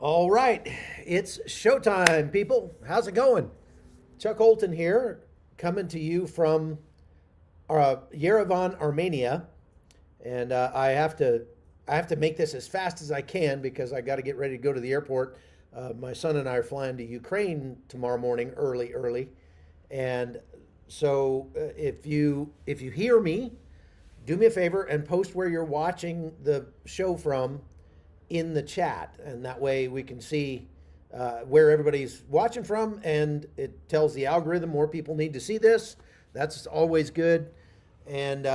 All right, it's showtime, people. How's it going? Chuck Holton here, coming to you from Yerevan, Armenia, and I have to make this as fast as I can because I got to get ready to go to the airport. My son and I are flying to Ukraine tomorrow morning, early, and so if you hear me, do me a favor and post where you're watching the show from in the chat, and that way we can see where everybody's watching from, and it tells the algorithm more people need to see this. That's always good. And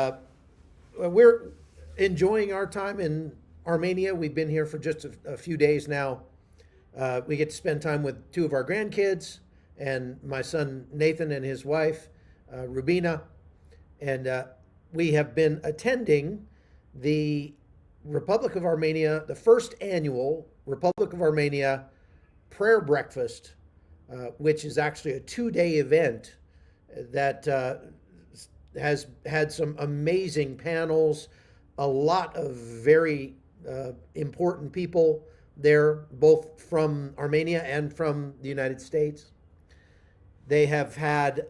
we're enjoying our time in Armenia. We've been here for just a few days now. We get to spend time with two of our grandkids and my son Nathan and his wife Rubina, and we have been attending the Republic of Armenia, the first annual Republic of Armenia prayer breakfast, which is actually a 2-day event that has had some amazing panels, a lot of very important people there, both from Armenia and from the United States. They have had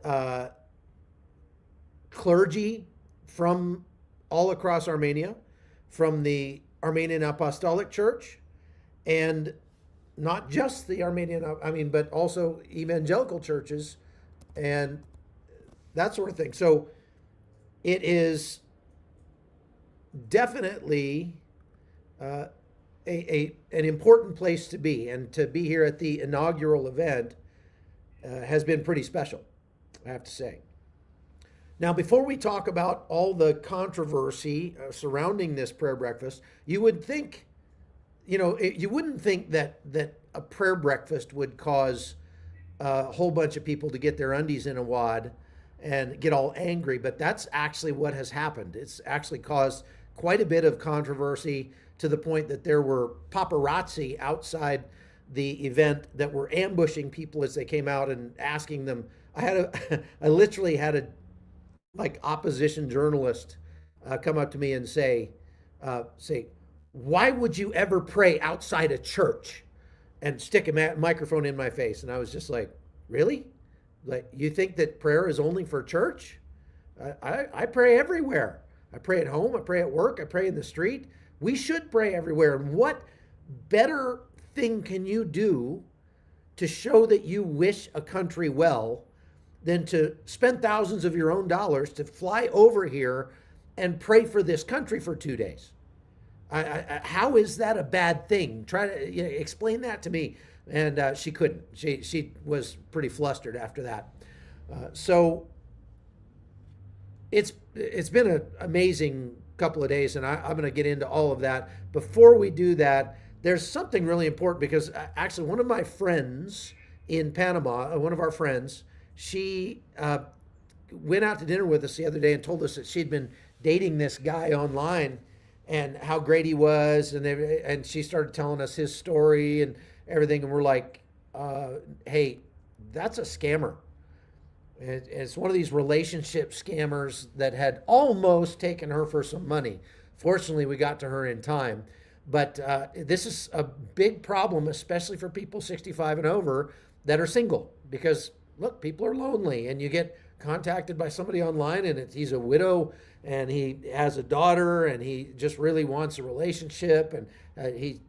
clergy from all across Armenia, from the Armenian Apostolic Church, and not just the but also evangelical churches and that sort of thing. So it is definitely an important place to be, and to be here at the inaugural event has been pretty special, I have to say. Now, before we talk about all the controversy surrounding this prayer breakfast, you would think, you wouldn't think that a prayer breakfast would cause a whole bunch of people to get their undies in a wad and get all angry, but that's actually what has happened. It's actually caused quite a bit of controversy, to the point that there were paparazzi outside the event that were ambushing people as they came out and asking them. I literally had a opposition journalist come up to me and say, why would you ever pray outside a church, and stick a microphone in my face? And I was just like, really? Like, you think that prayer is only for church? I pray everywhere. I pray at home, I pray at work, I pray in the street. We should pray everywhere. And what better thing can you do to show that you wish a country well than to spend thousands of your own dollars to fly over here and pray for this country for 2 days? How is that a bad thing? Try to explain that to me. And she couldn't. She was pretty flustered after that. So it's been an amazing couple of days, and I'm going to get into all of that. Before we do that, there's something really important, because actually one of my friends in Panama, one of our friends, she went out to dinner with us the other day and told us that she'd been dating this guy online and how great he was, and she started telling us his story and everything, and we're like, hey, that's a scammer. It's one of these relationship scammers that had almost taken her for some money. Fortunately, we got to her in time. But this is a big problem, especially for people 65 and over that are single. Because, look, people are lonely, and you get contacted by somebody online, and he's a widow, and he has a daughter, and he just really wants a relationship, and he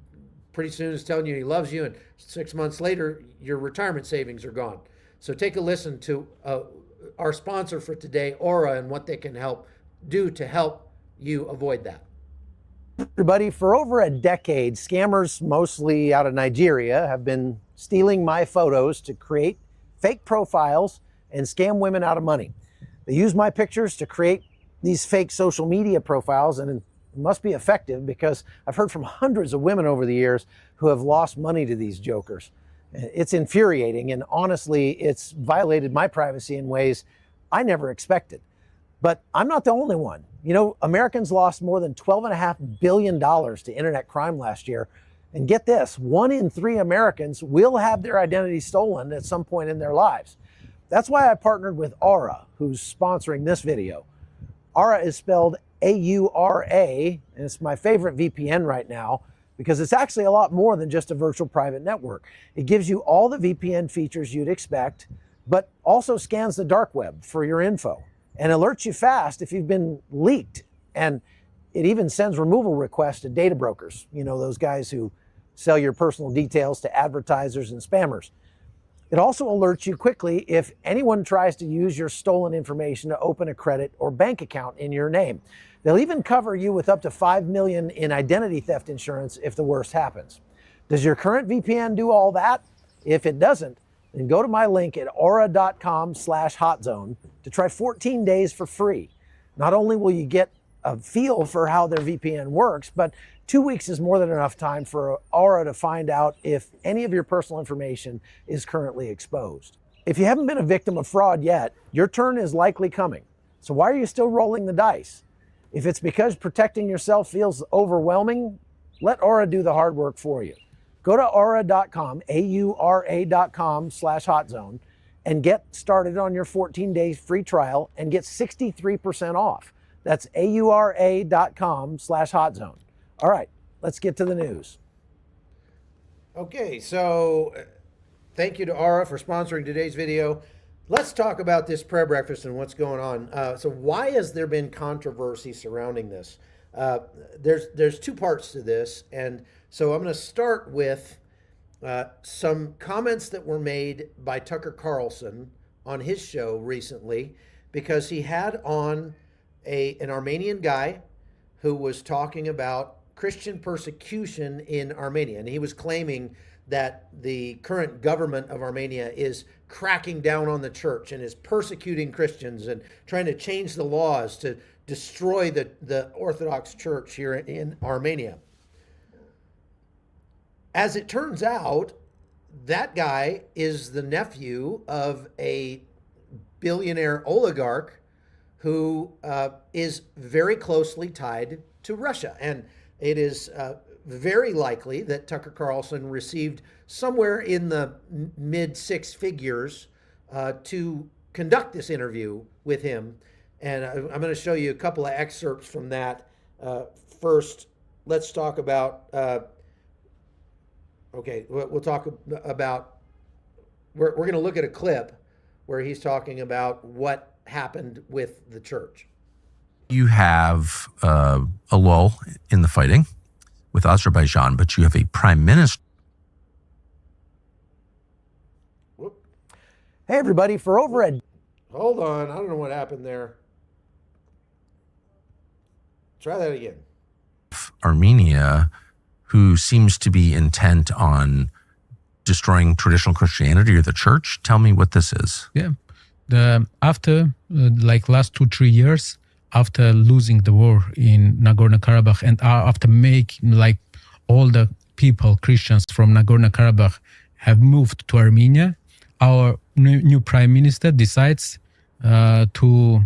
pretty soon is telling you he loves you, and 6 months later, your retirement savings are gone. So take a listen to our sponsor for today, Aura, and what they can do to help you avoid that. Everybody, for over a decade, scammers, mostly out of Nigeria, have been stealing my photos to create fake profiles and scam women out of money. They use my pictures to create these fake social media profiles, and it must be effective, because I've heard from hundreds of women over the years who have lost money to these jokers. It's infuriating, and honestly, it's violated my privacy in ways I never expected. But I'm not the only one. Americans lost more than $12.5 billion to internet crime last year. And get this, 1 in 3 Americans will have their identity stolen at some point in their lives. That's why I partnered with Aura, who's sponsoring this video. Aura is spelled A-U-R-A, and it's my favorite VPN right now, because it's actually a lot more than just a virtual private network. It gives you all the VPN features you'd expect, but also scans the dark web for your info and alerts you fast if you've been leaked. And it even sends removal requests to data brokers, you know, those guys who sell your personal details to advertisers and spammers. It also alerts you quickly if anyone tries to use your stolen information to open a credit or bank account in your name. They'll even cover you with up to $5 million in identity theft insurance if the worst happens. Does your current VPN do all that? If it doesn't, then go to my link at aura.com/hotzone to try 14 days for free. Not only will you get a feel for how their VPN works, but 2 weeks is more than enough time for Aura to find out if any of your personal information is currently exposed. If you haven't been a victim of fraud yet, your turn is likely coming. So why are you still rolling the dice? If it's because protecting yourself feels overwhelming, let Aura do the hard work for you. Go to aura.com, aura.com/hotzone, and get started on your 14-day free trial and get 63% off. That's aura.com/hotzone. All right, let's get to the news. Okay, so thank you to Aura for sponsoring today's video. Let's talk about this prayer breakfast and what's going on. So why has there been controversy surrounding this? There's two parts to this, and so I'm going to start with some comments that were made by Tucker Carlson on his show recently, because he had on an Armenian guy who was talking about Christian persecution in Armenia. And he was claiming that the current government of Armenia is cracking down on the church and is persecuting Christians and trying to change the laws to destroy the Orthodox Church here in Armenia. As it turns out, that guy is the nephew of a billionaire oligarch who is very closely tied to Russia. And it is very likely that Tucker Carlson received somewhere in the mid six figures to conduct this interview with him. And I'm going to show you a couple of excerpts from that. First, let's talk about, we'll talk about, we're going to look at a clip where he's talking about what happened with the church. You have a lull in the fighting with Azerbaijan, but you have a prime minister. Whoop. Hey, everybody, for over a... Hold on. I don't know what happened there. Try that again. Armenia, who seems to be intent on destroying traditional Christianity or the church. Tell me what this is. Yeah. After last 2-3 years, after losing the war in Nagorno-Karabakh and after making all the people, Christians from Nagorno-Karabakh have moved to Armenia, our new prime minister decides to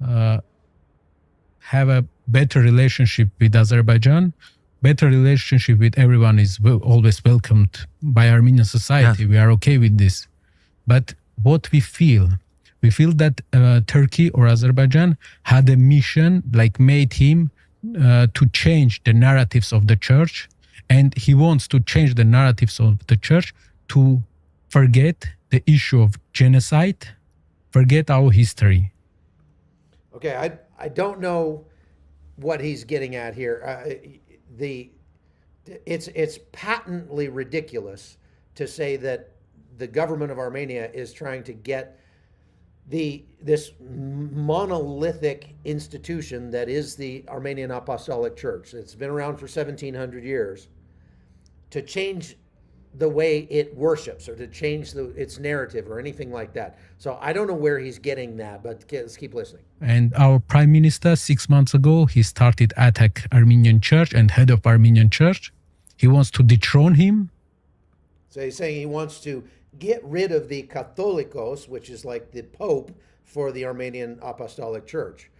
have a better relationship with Azerbaijan. Better relationship with everyone is always welcomed by Armenian society. Yes. We are okay with this. But what we feel that Turkey or Azerbaijan had a mission, made him to change the narratives of the church. And he wants to change the narratives of the church to forget the issue of genocide, forget our history. Okay, I don't know what he's getting at here. It's patently ridiculous to say that the government of Armenia is trying to get this monolithic institution that is the Armenian Apostolic Church. It's been around for 1,700 years, to change the way it worships or to change its narrative or anything like that. So I don't know where he's getting that, but let's keep listening. And our prime minister, 6 months ago, he started attack Armenian church and head of Armenian church. He wants to dethrone him. So he's saying he wants to get rid of the Catholicos, which is like the Pope for the Armenian Apostolic Church.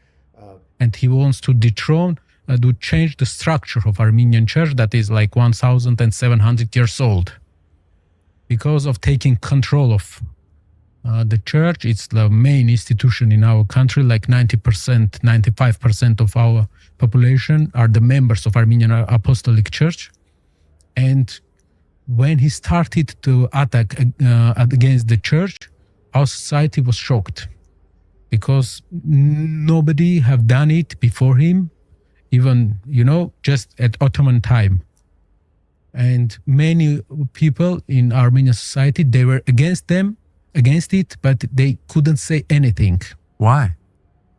And he wants to dethrone, to change the structure of Armenian church that is 1,700 years old. Because of taking control of the church, it's the main institution in our country. 90%, 95% of our population are the members of Armenian Apostolic Church. And when he started to attack against the church, our society was shocked because nobody have done it before him, even, just at Ottoman time. And many people in Armenian society, they were against it, but they couldn't say anything. Why?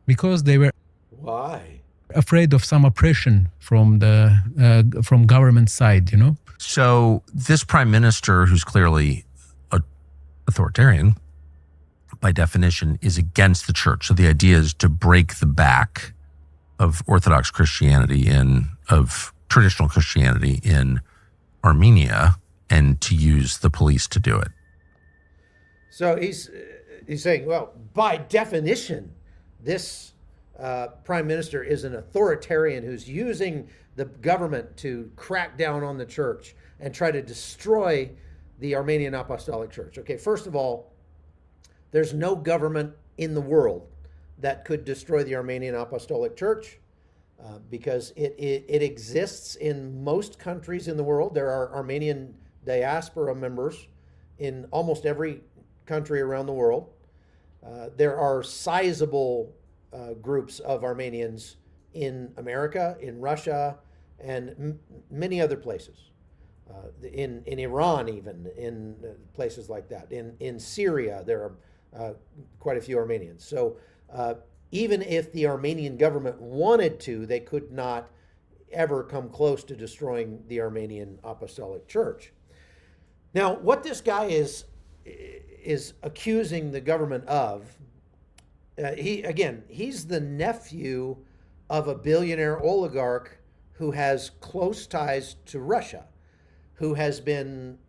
Because they were Why? afraid of some oppression from from government side, So this prime minister, who's clearly authoritarian by definition, is against the church. So the idea is to break the back of Orthodox Christianity of traditional Christianity in Armenia, and to use the police to do it. So he's saying, well, by definition, this prime minister is an authoritarian who's using the government to crack down on the church and try to destroy the Armenian Apostolic Church. Okay, first of all, there's no government in the world that could destroy the Armenian Apostolic Church because it exists in most countries in the world. There are Armenian diaspora members in almost every country around the world. There are sizable groups of Armenians in America, in Russia, and many other places. In Iran, even in places like that. In Syria, there are quite a few Armenians. So even if the Armenian government wanted to, they could not ever come close to destroying the Armenian Apostolic Church. Now, what this guy is accusing the government of, he's the nephew of a billionaire oligarch who has close ties to Russia, who has been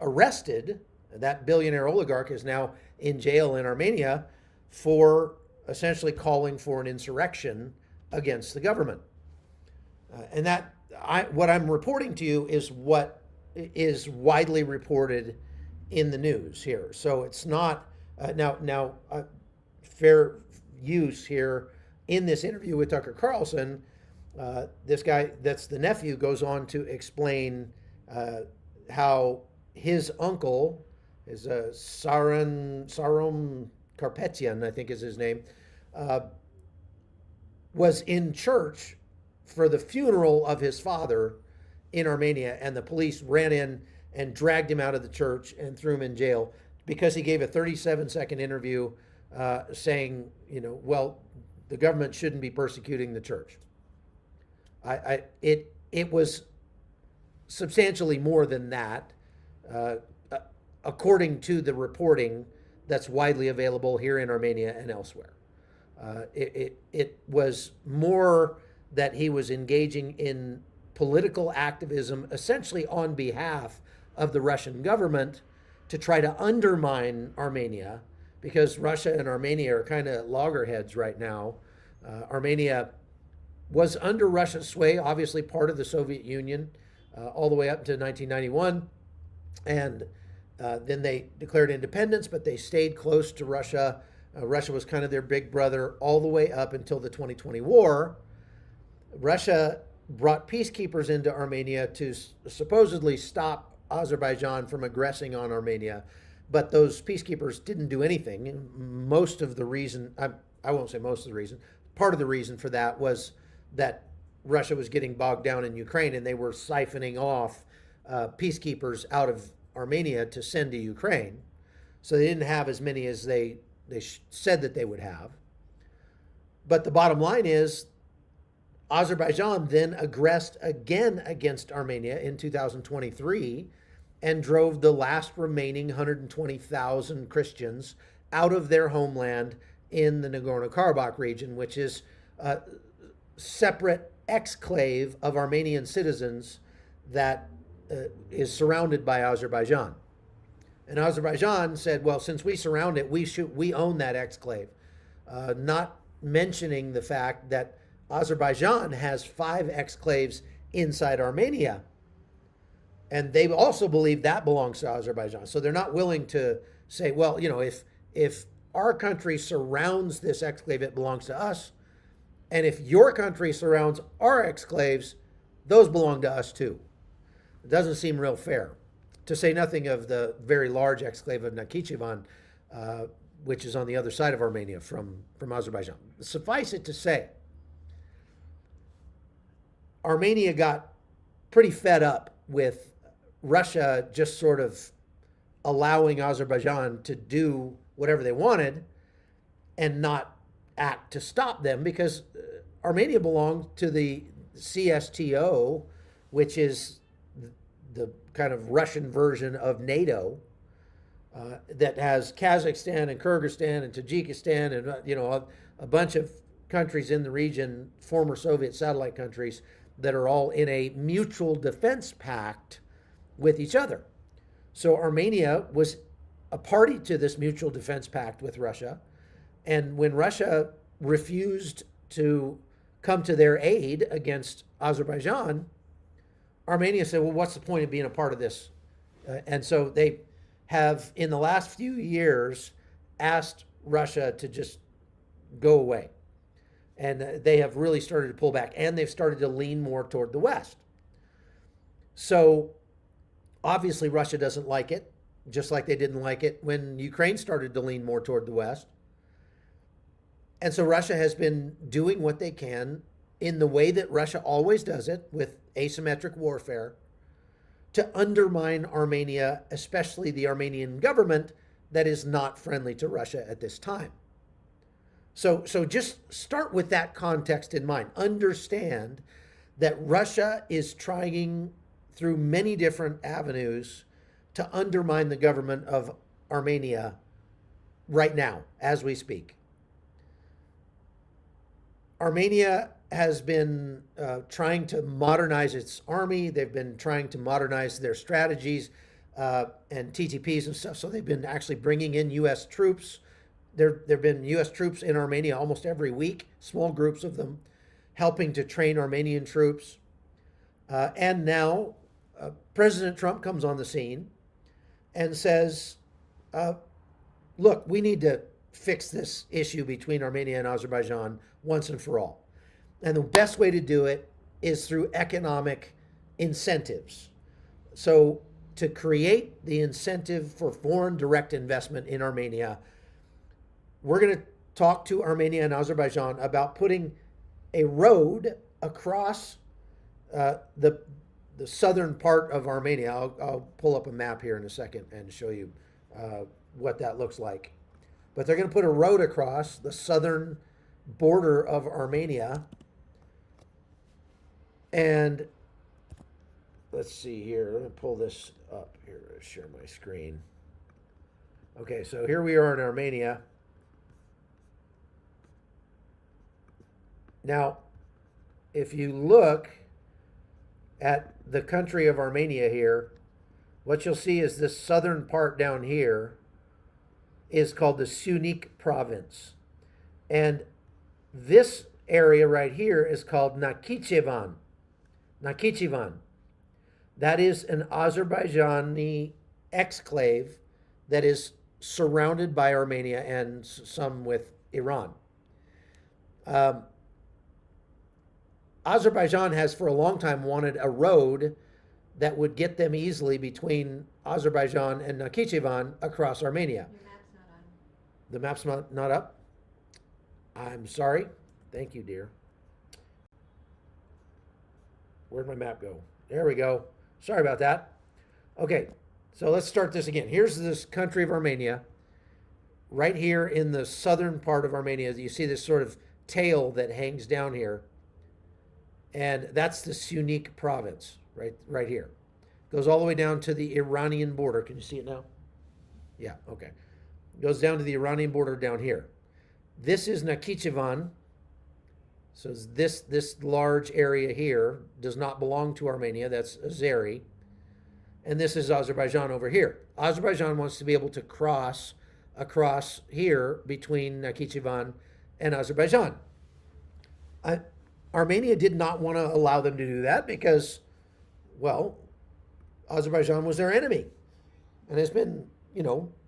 arrested. That billionaire oligarch is now in jail in Armenia for essentially calling for an insurrection against the government. What I'm reporting to you is what is widely reported in the news here. So it's not fair use here in this interview with Tucker Carlson. This guy that's the nephew goes on to explain how his uncle is Sarum Karpetyan, I think is his name, was in church for the funeral of his father in Armenia, and the police ran in and dragged him out of the church and threw him in jail because he gave a 37-second interview saying, well, the government shouldn't be persecuting the church. It was substantially more than that, according to the reporting that's widely available here in Armenia and elsewhere. It was more that he was engaging in political activism, essentially on behalf of the Russian government, to try to undermine Armenia, because Russia and Armenia are kind of loggerheads right now. Armenia was under Russia's sway, obviously part of the Soviet Union, all the way up to 1991. And then they declared independence, but they stayed close to Russia. Russia was kind of their big brother all the way up until the 2020 war. Russia brought peacekeepers into Armenia to supposedly stop Azerbaijan from aggressing on Armenia. But those peacekeepers didn't do anything. Most of the reason, I won't say most of the reason, part of the reason for that was that Russia was getting bogged down in Ukraine, and they were siphoning off peacekeepers out of Armenia to send to Ukraine. So they didn't have as many as they said that they would have. But the bottom line is, Azerbaijan then aggressed again against Armenia in 2023 and drove the last remaining 120,000 Christians out of their homeland in the Nagorno-Karabakh region, which is a separate exclave of Armenian citizens that is surrounded by Azerbaijan. And Azerbaijan said, well, since we surround it, we own that exclave, not mentioning the fact that Azerbaijan has 5 exclaves inside Armenia, and they also believe that belongs to Azerbaijan. So they're not willing to say, well, if our country surrounds this exclave, it belongs to us. And if your country surrounds our exclaves, those belong to us too. It doesn't seem real fair, to say nothing of the very large exclave of Nakhichevan, which is on the other side of Armenia from Azerbaijan. Suffice it to say, Armenia got pretty fed up with Russia just sort of allowing Azerbaijan to do whatever they wanted and not act to stop them, because Armenia belonged to the CSTO, which is the kind of Russian version of NATO, that has Kazakhstan and Kyrgyzstan and Tajikistan and a bunch of countries in the region, former Soviet satellite countries, that are all in a mutual defense pact with each other. So Armenia was a party to this mutual defense pact with Russia. And when Russia refused to come to their aid against Azerbaijan, Armenia said, well, what's the point of being a part of this? And so they have, in the last few years, asked Russia to just go away. And they have really started to pull back, and they've started to lean more toward the West. So obviously Russia doesn't like it, just like they didn't like it when Ukraine started to lean more toward the West. And so Russia has been doing what they can in the way that Russia always does it, with asymmetric warfare, to undermine Armenia, especially the Armenian government that is not friendly to Russia at this time. So just start with that context in mind. Understand that Russia is trying through many different avenues to undermine the government of Armenia right now, as we speak. Armenia has been trying to modernize its army. They've been trying to modernize their strategies and TTPs and stuff. So they've been actually bringing in U.S. troops. There have been U.S. troops in Armenia almost every week, small groups of them, helping to train Armenian troops. And now President Trump comes on the scene and says, look, we need to fix this issue between Armenia and Azerbaijan once and for all. And the best way to do it is through economic incentives. So to create the incentive for foreign direct investment in Armenia, we're going to talk to Armenia and Azerbaijan about putting a road across the southern part of Armenia. I'll pull up a map here in a second and show you what that looks like. But they're going to put a road across the southern border of Armenia. And let's see here. Let me pull this up here to share my screen. Okay, so here we are in Armenia. Now, if you look at the country of Armenia here, what you'll see is this southern part down here is called the Sunik province. And this area right here is called Nakhichevan. Nakhichevan. That is an Azerbaijani exclave that is surrounded by Armenia and some with Iran. Azerbaijan has for a long time wanted a road that would get them easily between Azerbaijan and Nakhichevan across Armenia. The map's not up? I'm sorry. Thank you, dear. Where'd my map go? There we go. Sorry about that. Okay, so let's start this again. Here's this country of Armenia. Right here in the southern part of Armenia, you see this sort of tail that hangs down here. And that's the Sunik province, right here. Goes all the way down to the Iranian border. Can you see it now? Yeah, okay. Goes down to the Iranian border down here. This is Nakhichevan. So this large area here does not belong to Armenia. That's Azeri. And this is Azerbaijan over here. Azerbaijan wants to be able to cross across here between Nakhichevan and Azerbaijan. Armenia did not want to allow them to do that because, well, Azerbaijan was their enemy and has been,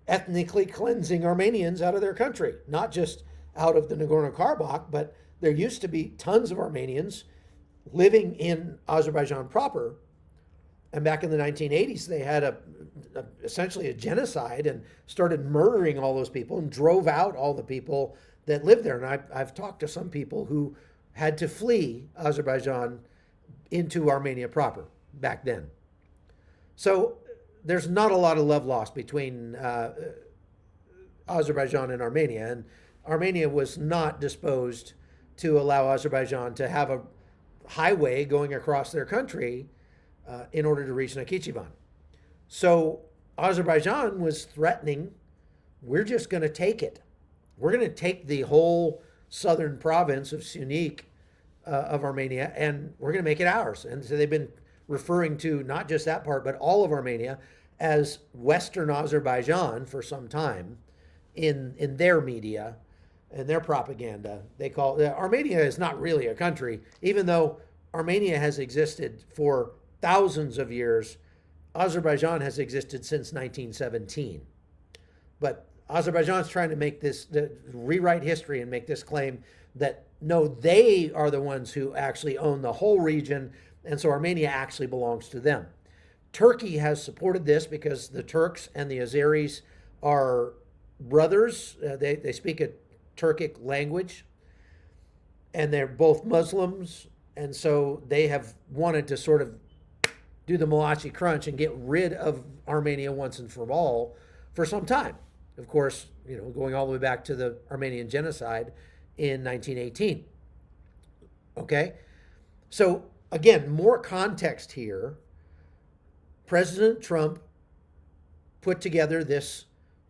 ethnically cleansing Armenians out of their country, not just out of the Nagorno-Karabakh, but there used to be tons of Armenians living in Azerbaijan proper, And back in the 1980s, they had essentially a genocide and started murdering all those people and drove out all the people that lived there. And I've talked to some people who had to flee Azerbaijan into Armenia proper back then. So there's not a lot of love lost between Azerbaijan and Armenia. And Armenia was not disposed to allow Azerbaijan to have a highway going across their country in order to reach Nakhchivan. So Azerbaijan was threatening, we're just going to take it. We're going to take the whole southern province of Sunik of Armenia, and we're going to make it ours. And so they've been referring to not just that part, but all of Armenia as Western Azerbaijan for some time in their media and their propaganda. They call Armenia is not really a country, even though Armenia has existed for thousands of years. Azerbaijan has existed since 1917. But Azerbaijan's trying to make rewrite history and make this claim that no, they are the ones who actually own the whole region, and so Armenia actually belongs to them. Turkey has supported this because the Turks and the Azeris are brothers. They speak a Turkic language, and they're both Muslims, and so they have wanted to sort of do the Malachi Crunch and get rid of Armenia once and for all for some time. Of course, going all the way back to the Armenian genocide in 1918. Okay? So, again, more context here. President Trump put together this,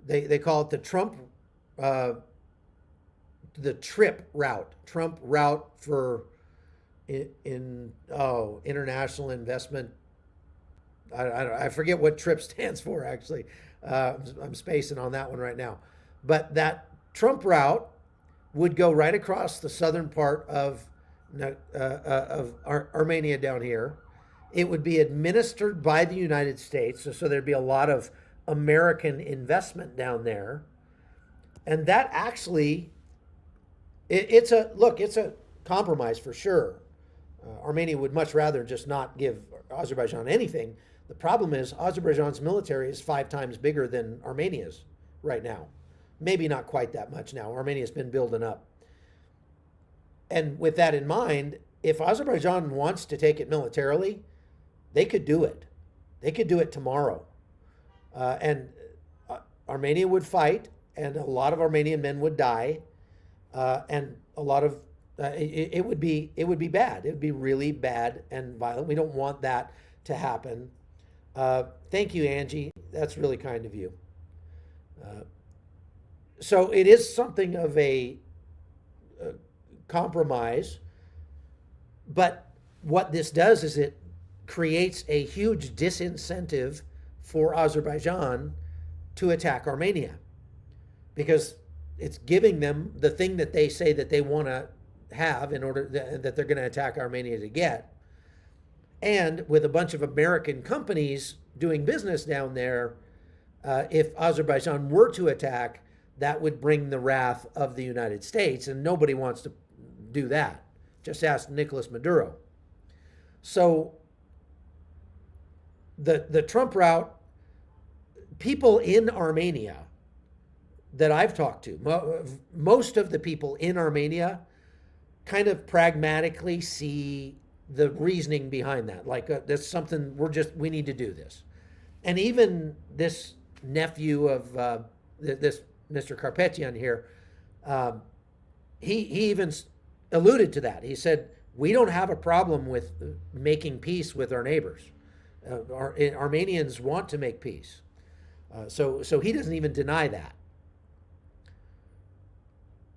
they call it the TRIP route. Trump route for international investment. I forget what TRIP stands for, actually. I'm spacing on that one right now. But that Trump route would go right across the southern part of Armenia down here. It would be administered by the United States, so there'd be a lot of American investment down there. And that actually, it's a compromise for sure. Armenia would much rather just not give Azerbaijan anything. The problem is Azerbaijan's military is 5 times bigger than Armenia's right now. Maybe not quite that much now. Armenia's been building up. And with that in mind, if Azerbaijan wants to take it militarily, they could do it. They could do it tomorrow. And Armenia would fight, and a lot of Armenian men would die, and a lot of it would be bad. It would be really bad and violent. We don't want that to happen. Thank you, Angie. That's really kind of you. So it is something of a compromise, but what this does is it creates a huge disincentive for Azerbaijan to attack Armenia, because it's giving them the thing that they say that they want to have in order that they're going to attack Armenia to get. And with a bunch of American companies doing business down there, if Azerbaijan were to attack, that would bring the wrath of the United States, and nobody wants to do that. Just ask Nicolas Maduro. So the Trump route, people in Armenia that I've talked to, most of the people in Armenia kind of pragmatically see the reasoning behind that. Like, that's something we need to do this. And even this nephew of this Mr. Karpetyan here, he even alluded to that. He said, we don't have a problem with making peace with our neighbors. Armenians want to make peace. So he doesn't even deny that.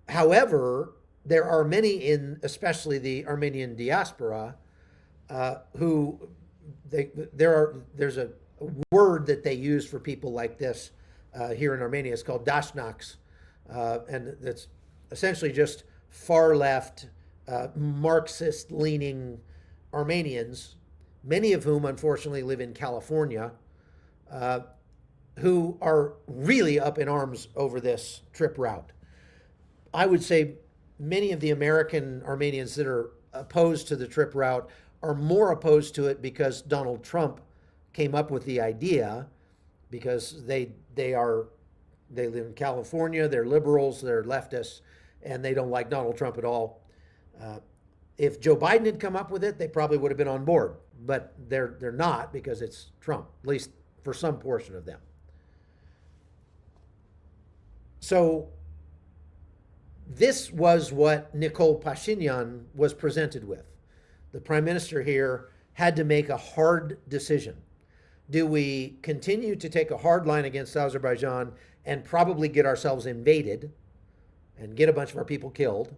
However, there are many especially the Armenian diaspora, who there's a word that they use for people like this here in Armenia. It's called dashnaks, and that's essentially just far left, Marxist-leaning Armenians, many of whom unfortunately live in California, who are really up in arms over this trip route. I would say many of the American Armenians that are opposed to the trip route are more opposed to it because Donald Trump came up with the idea, because they live in California, they're liberals, they're leftists, and they don't like Donald Trump at all. If Joe Biden had come up with it, they probably would have been on board, but they're not, because it's Trump, at least for some portion of them. So this was what Nikol Pashinyan was presented with. The prime minister here had to make a hard decision. Do we continue to take a hard line against Azerbaijan and probably get ourselves invaded and get a bunch of our people killed?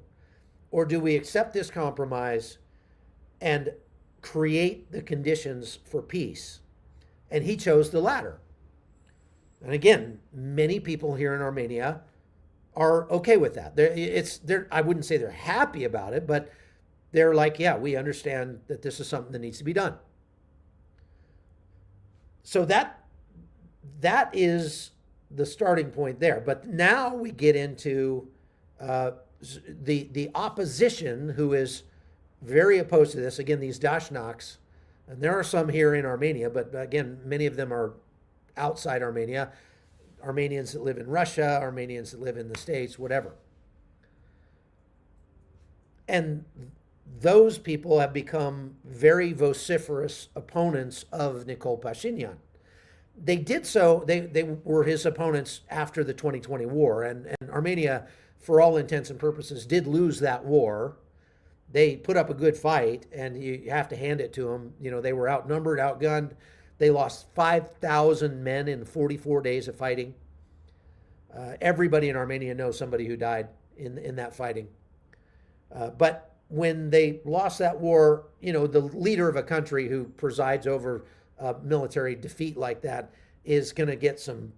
Or do we accept this compromise and create the conditions for peace? And he chose the latter. And again, many people here in Armenia are okay with that. I wouldn't say they're happy about it, but they're like, yeah, we understand that this is something that needs to be done. So that is the starting point there. But now we get into the opposition, who is very opposed to this. Again, these Dashnaks, and there are some here in Armenia, but again, many of them are outside Armenia. Armenians that live in Russia, Armenians that live in the States, whatever. And those people have become very vociferous opponents of Nikol Pashinyan. They did so, they were his opponents after the 2020 war, and Armenia, for all intents and purposes, did lose that war. They put up a good fight, and you have to hand it to them. You know, they were outnumbered, outgunned. They lost 5,000 men in 44 days of fighting. Everybody in Armenia knows somebody who died in that fighting. But when they lost that war, you know, the leader of a country who presides over military defeat like that is going to get some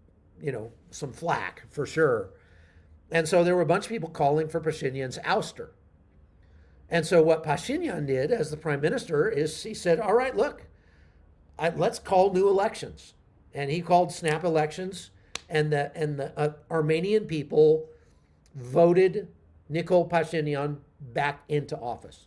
flack for sure. And so there were a bunch of people calling for Pashinyan's ouster. And so what Pashinyan did as the prime minister is he said, all right, look, let's call new elections. And he called snap elections, and the Armenian people voted Nikol Pashinyan back into office.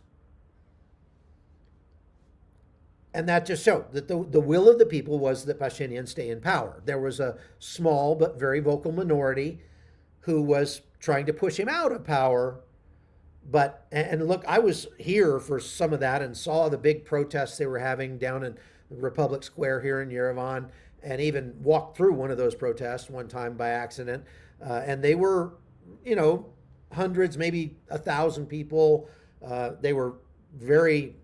And that just showed that the will of the people was that Pashinyan stay in power. There was a small but very vocal minority who was trying to push him out of power. But, and look, I was here for some of that and saw the big protests they were having down in Republic Square here in Yerevan, and even walked through one of those protests one time by accident. And they were, hundreds, maybe 1,000 people. They were very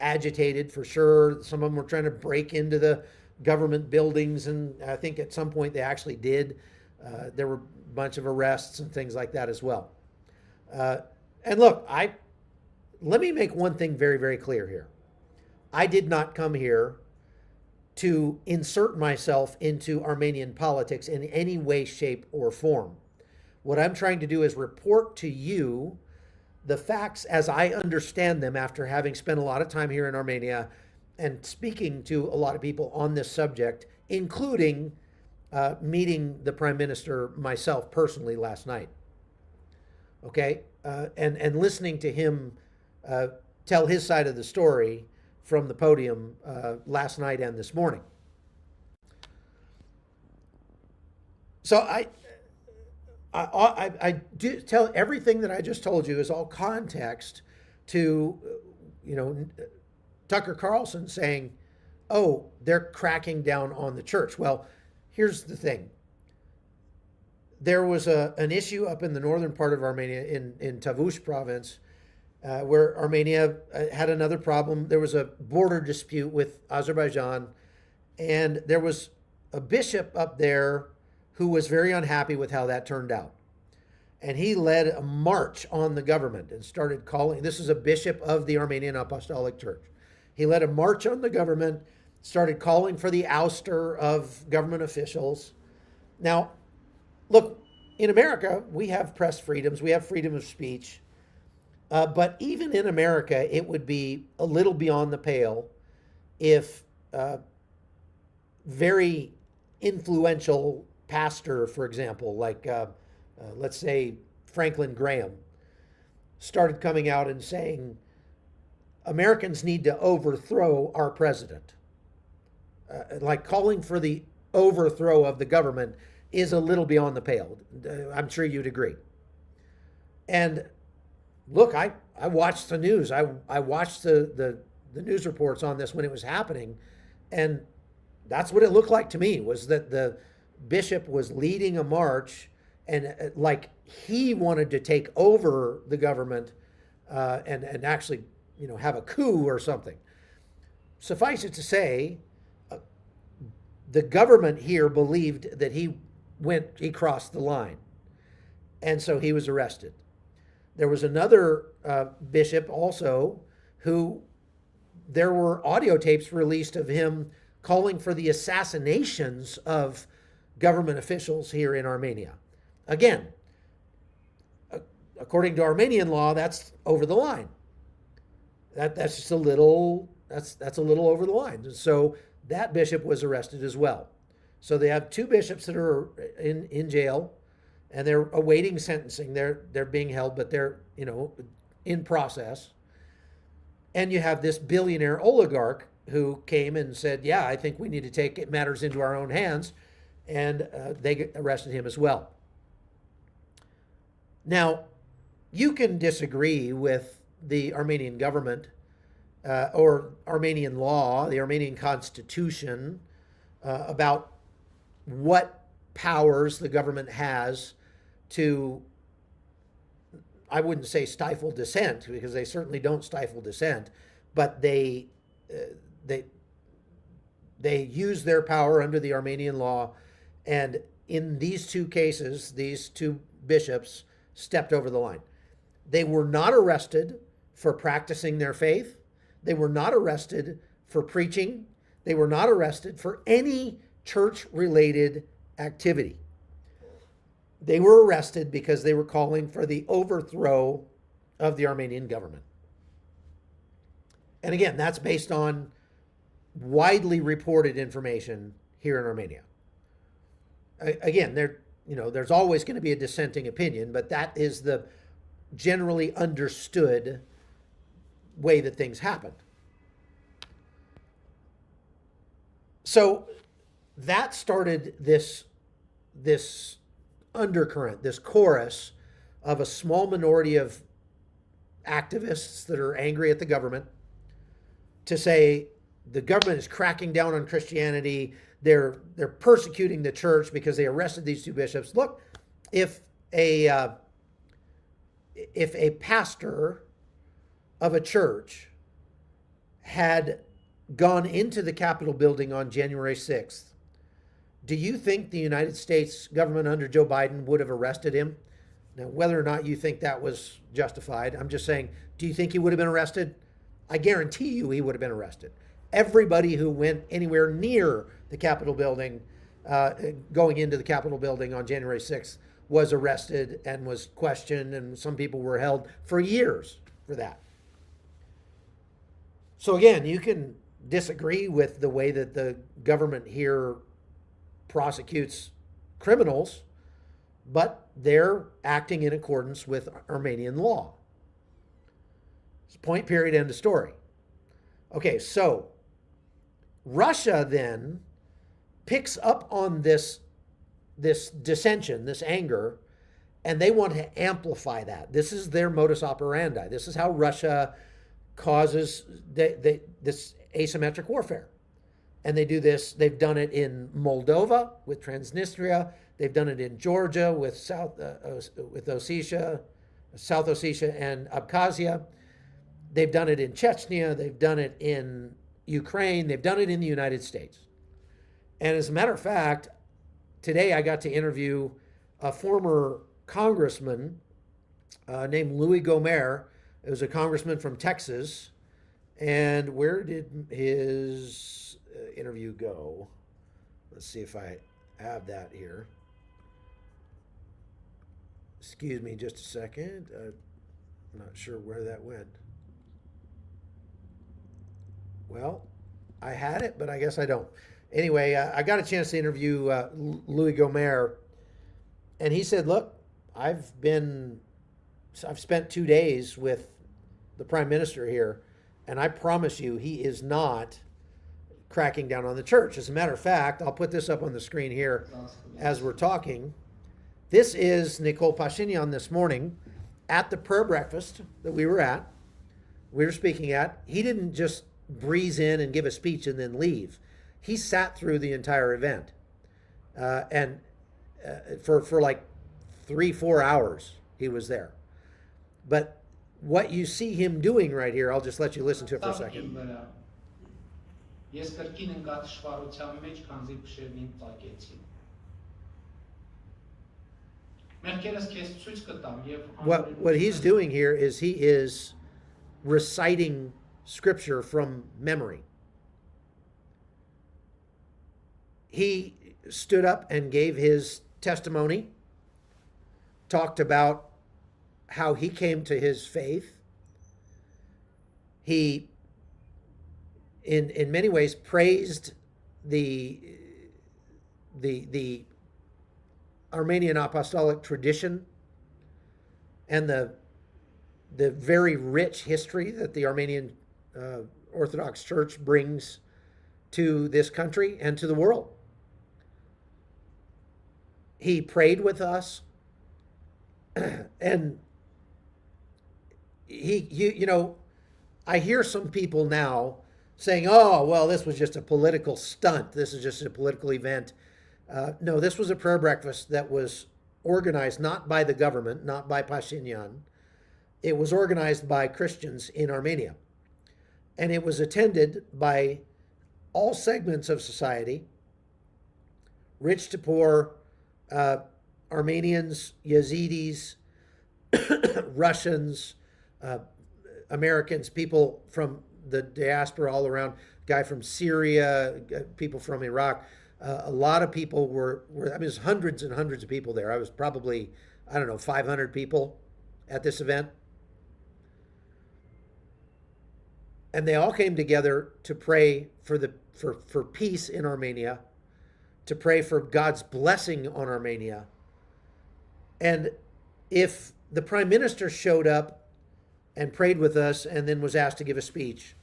agitated for sure. Some of them were trying to break into the government buildings, and I think at some point they actually did. There were a bunch of arrests and things like that as well. And look, let me make one thing very, very clear here. I did not come here to insert myself into Armenian politics in any way, shape, or form. What I'm trying to do is report to you the facts as I understand them after having spent a lot of time here in Armenia and speaking to a lot of people on this subject, including meeting the prime minister myself personally last night. Okay? And listening to him tell his side of the story from the podium last night and this morning. So I do tell everything that I just told you is all context to, Tucker Carlson saying, oh, they're cracking down on the church. Well, here's the thing. There was an issue up in the northern part of Armenia in Tavush province where Armenia had another problem. There was a border dispute with Azerbaijan, and there was a bishop up there who was very unhappy with how that turned out. And he led a march on the government and started calling, this is a bishop of the Armenian Apostolic Church. He led a march on the government, started calling for the ouster of government officials. Now, look, in America, we have press freedoms, we have freedom of speech. But even in America, it would be a little beyond the pale if very influential pastor, for example, like let's say Franklin Graham, started coming out and saying, Americans need to overthrow our president. like calling for the overthrow of the government is a little beyond the pale. I'm sure you'd agree. And look, I watched the news. I watched the news reports on this when it was happening, and that's what it looked like to me, was that the bishop was leading a march, and like he wanted to take over the government and actually, have a coup or something. Suffice it to say, the government here believed that he crossed the line, and so he was arrested. There was another bishop also who there were audio tapes released of him calling for the assassinations of government officials here in Armenia. Again, according to Armenian law, that's over the line. That's just a little over the line. So that bishop was arrested as well. So they have two bishops that are in jail, and they're awaiting sentencing. They're being held, but they're in process. And you have this billionaire oligarch who came and said, "Yeah, I think we need to take matters into our own hands," and they arrested him as well. Now, you can disagree with the Armenian government or Armenian law, the Armenian constitution, about what powers the government has to, I wouldn't say stifle dissent, because they certainly don't stifle dissent, but they use their power under the Armenian law. And in these two cases, these two bishops stepped over the line. They were not arrested for practicing their faith. They were not arrested for preaching. They were not arrested for any church-related activity. They were arrested because they were calling for the overthrow of the Armenian government. And again, that's based on widely reported information here in Armenia. Again, there's always going to be a dissenting opinion, but that is the generally understood way that things happened. So that started this undercurrent, this chorus of a small minority of activists that are angry at the government to say the government is cracking down on Christianity. They're persecuting the church because they arrested these two bishops. Look, if a pastor of a church had gone into the Capitol building on January 6th, do you think the United States government under Joe Biden would have arrested him? Now, whether or not you think that was justified, I'm just saying, do you think he would have been arrested? I guarantee you he would have been arrested. Everybody who went anywhere near the Capitol building, going into the Capitol building on January 6th, was arrested and was questioned, and some people were held for years for that. So again, you can disagree with the way that the government here prosecutes criminals, but they're acting in accordance with Armenian law. It's point, period, end of story. Okay, so Russia then picks up on this dissension, this anger, and they want to amplify that. This is their modus operandi. This is how Russia causes this asymmetric warfare. And they do this, they've done it in Moldova with Transnistria, they've done it in Georgia with South Ossetia and Abkhazia. They've done it in Chechnya, they've done it in Ukraine, they've done it in the United States. And as a matter of fact, today I got to interview a former congressman named Louis Gohmert. It was a congressman from Texas. And where did his interview go? Let's see if I have that here. Excuse me just a second. I'm not sure where that went. Well, I had it, but I guess I don't. Anyway, I got a chance to interview Louis Gohmert, and he said, look, I've spent 2 days with the prime minister here, and I promise you he is not cracking down on the church. As a matter of fact, I'll put this up on the screen here as we're talking. This is Nicole Pashinyan this morning at the prayer breakfast that we were speaking at. He didn't just breeze in and give a speech and then leave. He sat through the entire event. And for like 3-4 hours, he was there. But what you see him doing right here, I'll just let you listen to it for a second. What he's doing here is he is reciting scripture from memory. He stood up and gave his testimony, talked about how he came to his faith. He, in many ways, praised the Armenian Apostolic tradition and the very rich history that the Armenian Orthodox Church brings to this country and to the world. He prayed with us, and I hear some people now saying, oh, well, this was just a political stunt. This is just a political event. No, this was a prayer breakfast that was organized not by the government, not by Pashinyan. It was organized by Christians in Armenia. And it was attended by all segments of society, rich to poor, Armenians, Yazidis, Russians, Americans, people from the diaspora all around, guy from Syria, people from Iraq. A lot of people were there's hundreds and hundreds of people there. I was probably, 500 people at this event. And they all came together to pray for peace in Armenia, to pray for God's blessing on Armenia. And if the prime minister showed up and prayed with us and then was asked to give a speech,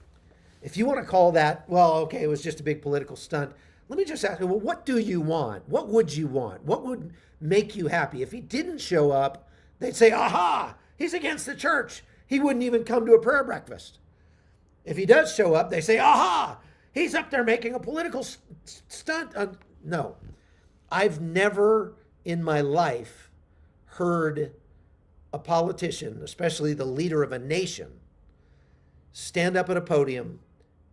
if you want to call that, well, okay, it was just a big political stunt, let me just ask you, well, what do you want? What would you want? What would make you happy? If he didn't show up, they'd say, aha, he's against the church. He wouldn't even come to a prayer breakfast. If he does show up, they say, aha, he's up there making a political stunt. No, I've never in my life heard a politician, especially the leader of a nation, stand up at a podium,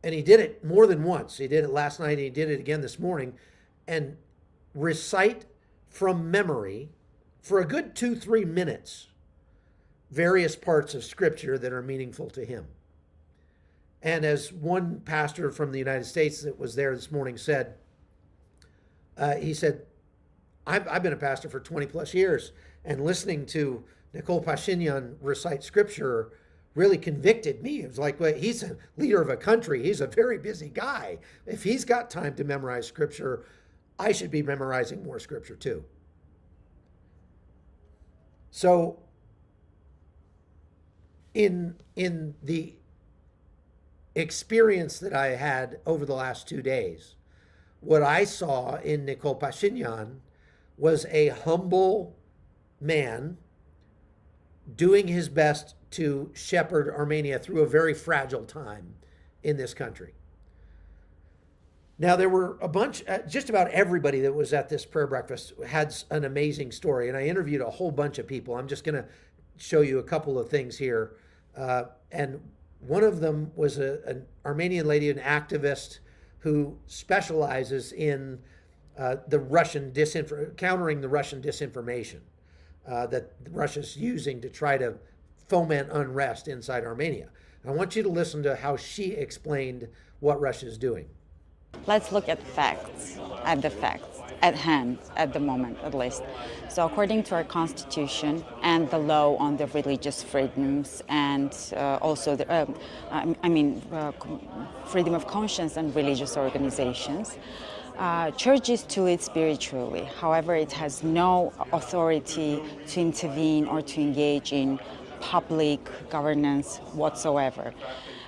and he did it more than once. He did it last night, and he did it again this morning, and recite from memory for a good 2-3 minutes various parts of Scripture that are meaningful to him. And as one pastor from the United States that was there this morning said, he said, I've been a pastor for 20 plus years, and listening to Nicole Pashinyan recite Scripture really convicted me. It was like, well, he's a leader of a country. He's a very busy guy. If he's got time to memorize Scripture, I should be memorizing more Scripture too. So in the experience that I had over the last 2 days, what I saw in Nicole Pashinyan was a humble man doing his best to shepherd Armenia through a very fragile time in this country. Now, there were a bunch, just about everybody that was at this prayer breakfast had an amazing story, and I interviewed a whole bunch of people. I'm just going to show you a couple of things here. And one of them was an Armenian lady, an activist who specializes in the Russian countering the Russian disinformation that Russia's using to try to foment unrest inside Armenia. I want you to listen to how she explained what Russia's doing. Let's look at the facts at hand at the moment, at least. So according to our constitution and the law on the religious freedoms and also the, freedom of conscience and religious organizations, church is to lead spiritually. However, it has no authority to intervene or to engage in public governance whatsoever.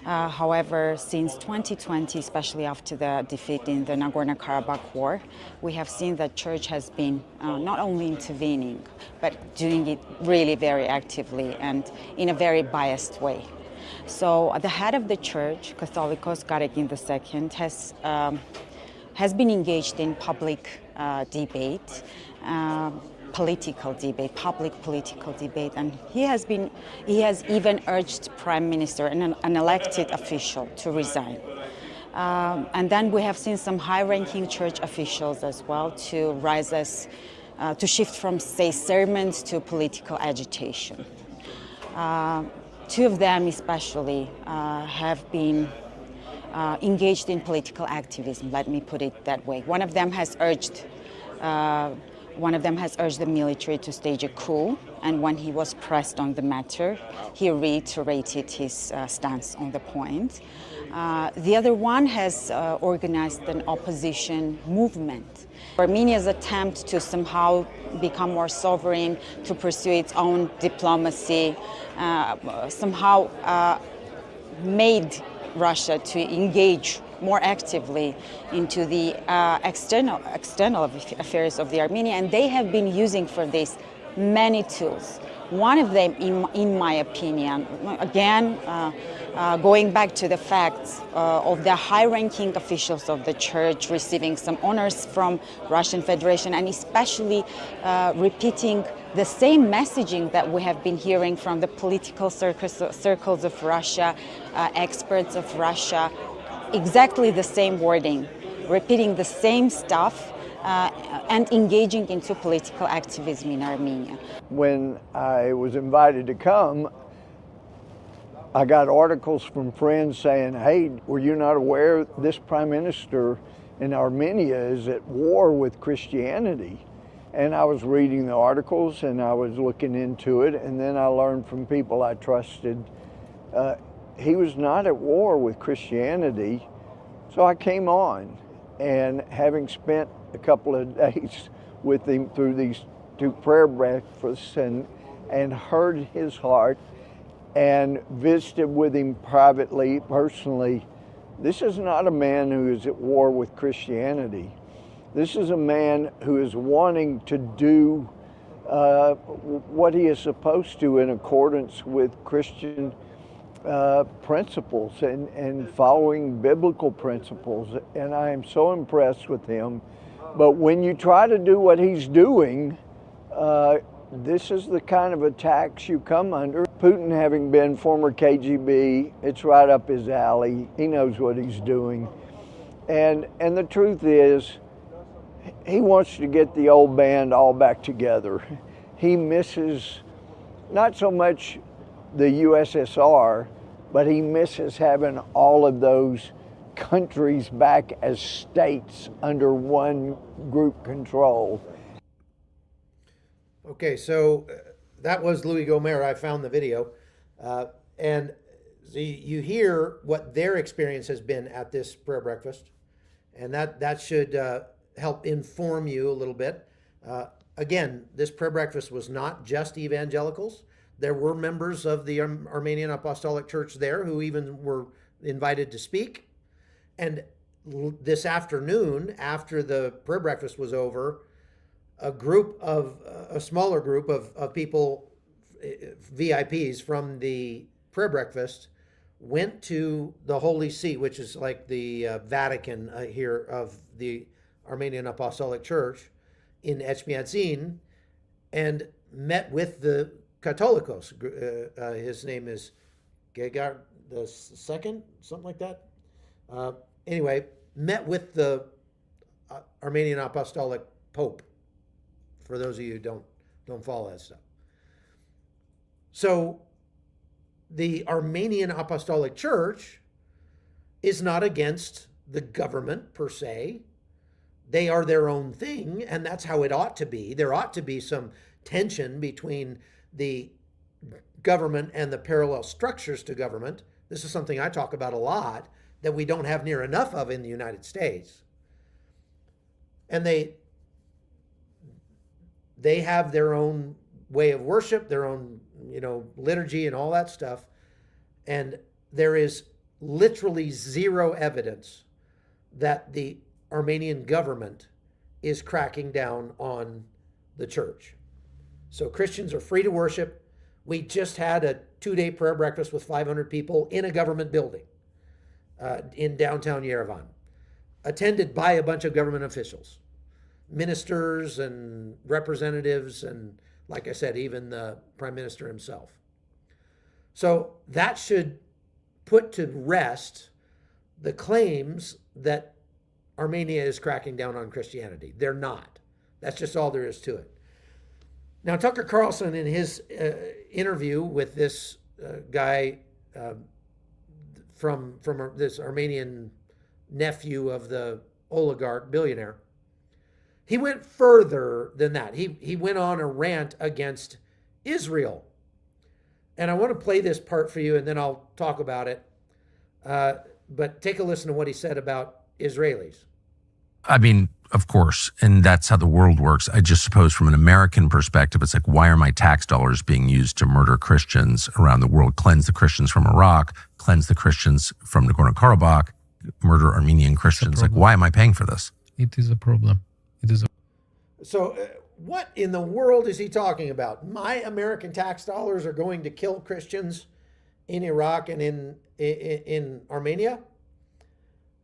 However, since 2020, especially after the defeat in the Nagorno-Karabakh war, we have seen that church has been not only intervening, but doing it really very actively and in a very biased way. So the head of the church, Catholicos Garegin II, has been engaged in public debate, political debate, public political debate, and he has even urged Prime Minister and an elected official to resign. And then we have seen some high-ranking church officials as well to to shift from, say, sermons to political agitation. Two of them especially have been engaged in political activism, let me put it that way. One of them has urged the military to stage a coup, and when he was pressed on the matter, he reiterated his stance on the point. The other one has organized an opposition movement. Armenia's attempt to somehow become more sovereign, to pursue its own diplomacy, somehow made Russia to engage more actively into the external affairs of the Armenia, and they have been using for this many tools. One of them, in my opinion, again, going back to the facts of the high-ranking officials of the church receiving some honors from Russian Federation, and especially repeating the same messaging that we have been hearing from the political circles of Russia, experts of Russia, exactly the same wording, repeating the same stuff, and engaging into political activism in Armenia. When I was invited to come, I got articles from friends saying, hey, were you not aware this prime minister in Armenia is at war with Christianity? And I was reading the articles and I was looking into it, and then I learned from people I trusted he was not at war with Christianity. So I came on, and having spent a couple of days with him through these 2 prayer breakfasts and heard his heart and visited with him privately, personally, this is not a man who is at war with Christianity. This is a man who is wanting to do what he is supposed to in accordance with Christian principles and following biblical principles, and I am so impressed with him. But when you try to do what he's doing, this is the kind of attacks you come under. Putin, having been former KGB, it's right up his alley. He knows what he's doing, and the truth is, he wants to get the old band all back together. He misses not so much the USSR, but he misses having all of those countries back as states under one group control. Okay, so that was Louis Gomer. I found the video. And you hear what their experience has been at this prayer breakfast, and that should help inform you a little bit. Again, this prayer breakfast was not just evangelicals. There were members of the Armenian Apostolic Church there who even were invited to speak. And this afternoon, after the prayer breakfast was over, a smaller group of people, VIPs from the prayer breakfast, went to the Holy See, which is like the Vatican here of the Armenian Apostolic Church in Etchmiadzin, and met with the Catholicos. His name is Gegar II, something like that. Anyway, met with the Armenian Apostolic Pope, for those of you who don't follow that stuff. So the Armenian Apostolic Church is not against the government per se. They are their own thing, and that's how it ought to be. There ought to be some tension between the government and the parallel structures to government. This is something I talk about a lot that we don't have near enough of in the United States. And they have their own way of worship, their own, liturgy and all that stuff. And there is literally zero evidence that the Armenian government is cracking down on the church. So Christians are free to worship. We just had a 2-day prayer breakfast with 500 people in a government building in downtown Yerevan, attended by a bunch of government officials, ministers and representatives, and like I said, even the prime minister himself. So that should put to rest the claims that Armenia is cracking down on Christianity. They're not. That's just all there is to it. Now, Tucker Carlson, in his interview with this guy from this Armenian nephew of the oligarch billionaire, he went further than that. He went on a rant against Israel. And I want to play this part for you, and then I'll talk about it. But take a listen to what he said about Israelis. I mean, of course, and that's how the world works. I just suppose from an American perspective, it's like, why are my tax dollars being used to murder Christians around the world, cleanse the Christians from Iraq, cleanse the Christians from Nagorno-Karabakh, murder Armenian Christians? Like, why am I paying for this? It is a problem. It is a So what in the world is he talking about? My American tax dollars are going to kill Christians in Iraq and in Armenia?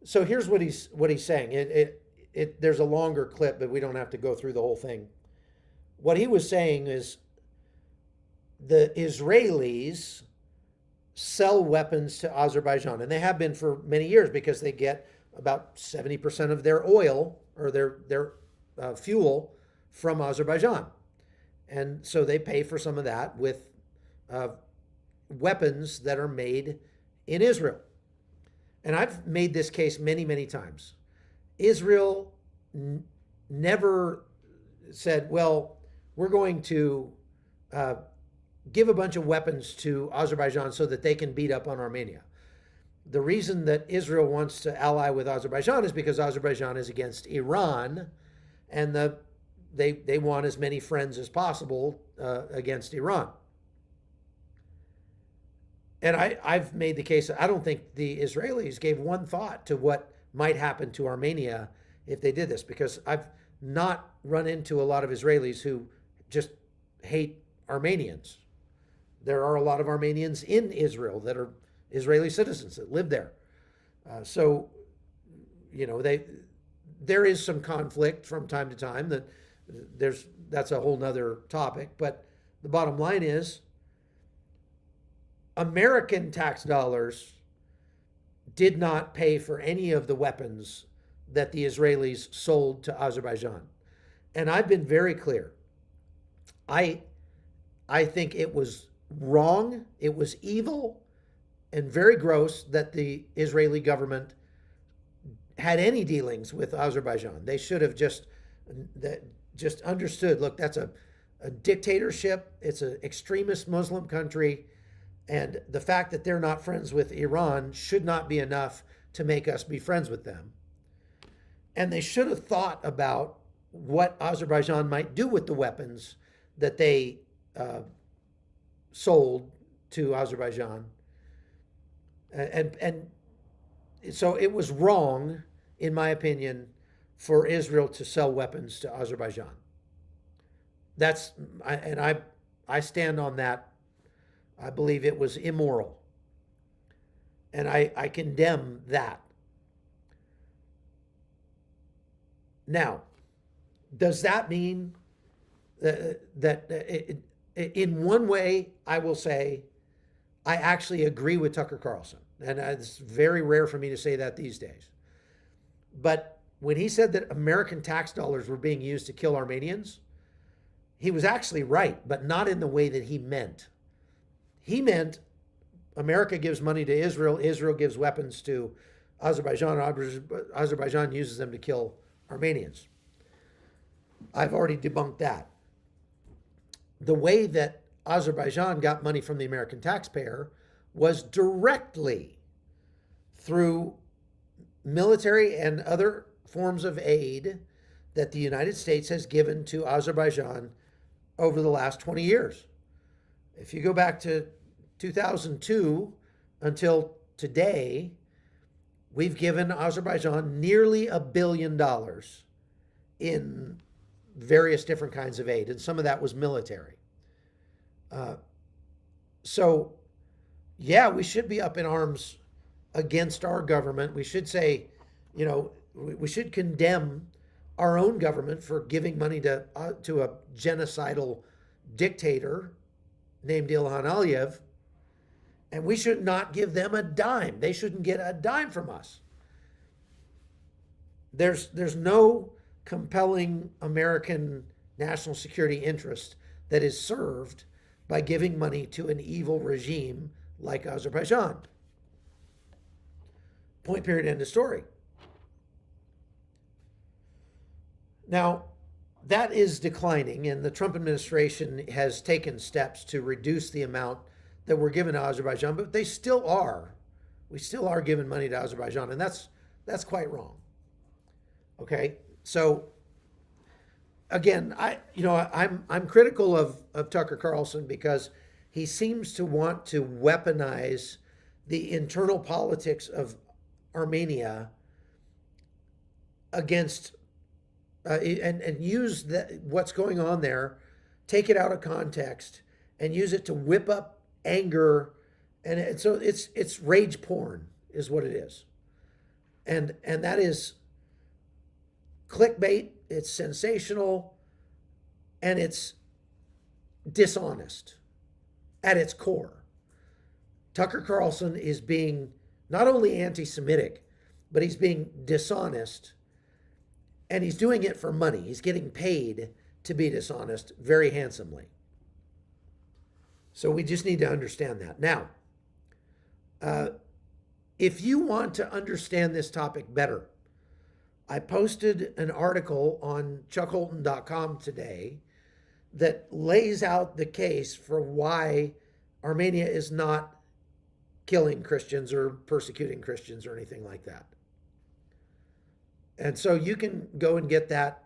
So here's what he's saying. There's a longer clip, but we don't have to go through the whole thing. What he was saying is the Israelis sell weapons to Azerbaijan, and they have been for many years because they get about 70% of their oil or their fuel from Azerbaijan. And so they pay for some of that with weapons that are made in Israel. And I've made this case many, many times. Israel never said, well, we're going to give a bunch of weapons to Azerbaijan so that they can beat up on Armenia. The reason that Israel wants to ally with Azerbaijan is because Azerbaijan is against Iran, and they want as many friends as possible against Iran. And I've made the case that I don't think the Israelis gave one thought to what might happen to Armenia if they did this, because I've not run into a lot of Israelis who just hate Armenians. There are a lot of Armenians in Israel that are Israeli citizens that live there. So, you know, there is some conflict from time to time. That's a whole nother topic. But the bottom line is, American tax dollars did not pay for any of the weapons that the Israelis sold to Azerbaijan. And I've been very clear. I think it was wrong, it was evil, and very gross that the Israeli government had any dealings with Azerbaijan. They should have just understood, look, that's a dictatorship, it's an extremist Muslim country, and the fact that they're not friends with Iran should not be enough to make us be friends with them. And they should have thought about what Azerbaijan might do with the weapons that they sold to Azerbaijan. And so it was wrong, in my opinion, for Israel to sell weapons to Azerbaijan. I stand on that. I believe it was immoral. And I condemn that. Now, does that mean that in one way, I will say, I actually agree with Tucker Carlson. And it's very rare for me to say that these days. But when he said that American tax dollars were being used to kill Armenians, he was actually right, but not in the way that he meant. He meant America gives money to Israel, Israel gives weapons to Azerbaijan, Azerbaijan uses them to kill Armenians. I've already debunked that. The way that Azerbaijan got money from the American taxpayer was directly through military and other forms of aid that the United States has given to Azerbaijan over the last 20 years. If you go back to 2002 until today, we've given Azerbaijan nearly $1 billion in various different kinds of aid, and some of that was military. So, yeah, we should be up in arms against our government. We should say, we should condemn our own government for giving money to a genocidal dictator named Ilhan Aliyev, and we should not give them a dime. They shouldn't get a dime from us. There's no compelling American national security interest that is served by giving money to an evil regime like Azerbaijan. Point, period, end of story. Now, that is declining, and the Trump administration has taken steps to reduce the amount that we're giving to Azerbaijan, but they still are. We still are giving money to Azerbaijan, and that's quite wrong. Okay, so again, I'm critical of Tucker Carlson because he seems to want to weaponize the internal politics of Armenia against and use what's going on there, take it out of context, and use it to whip up anger, and so it's rage porn is what it is, and that is clickbait. It's sensational, and it's dishonest at its core. Tucker Carlson is being not only anti-Semitic, but he's being dishonest. And he's doing it for money. He's getting paid to be dishonest very handsomely. So we just need to understand that. Now, if you want to understand this topic better, I posted an article on chuckholton.com today that lays out the case for why Armenia is not killing Christians or persecuting Christians or anything like that. And so you can go and get that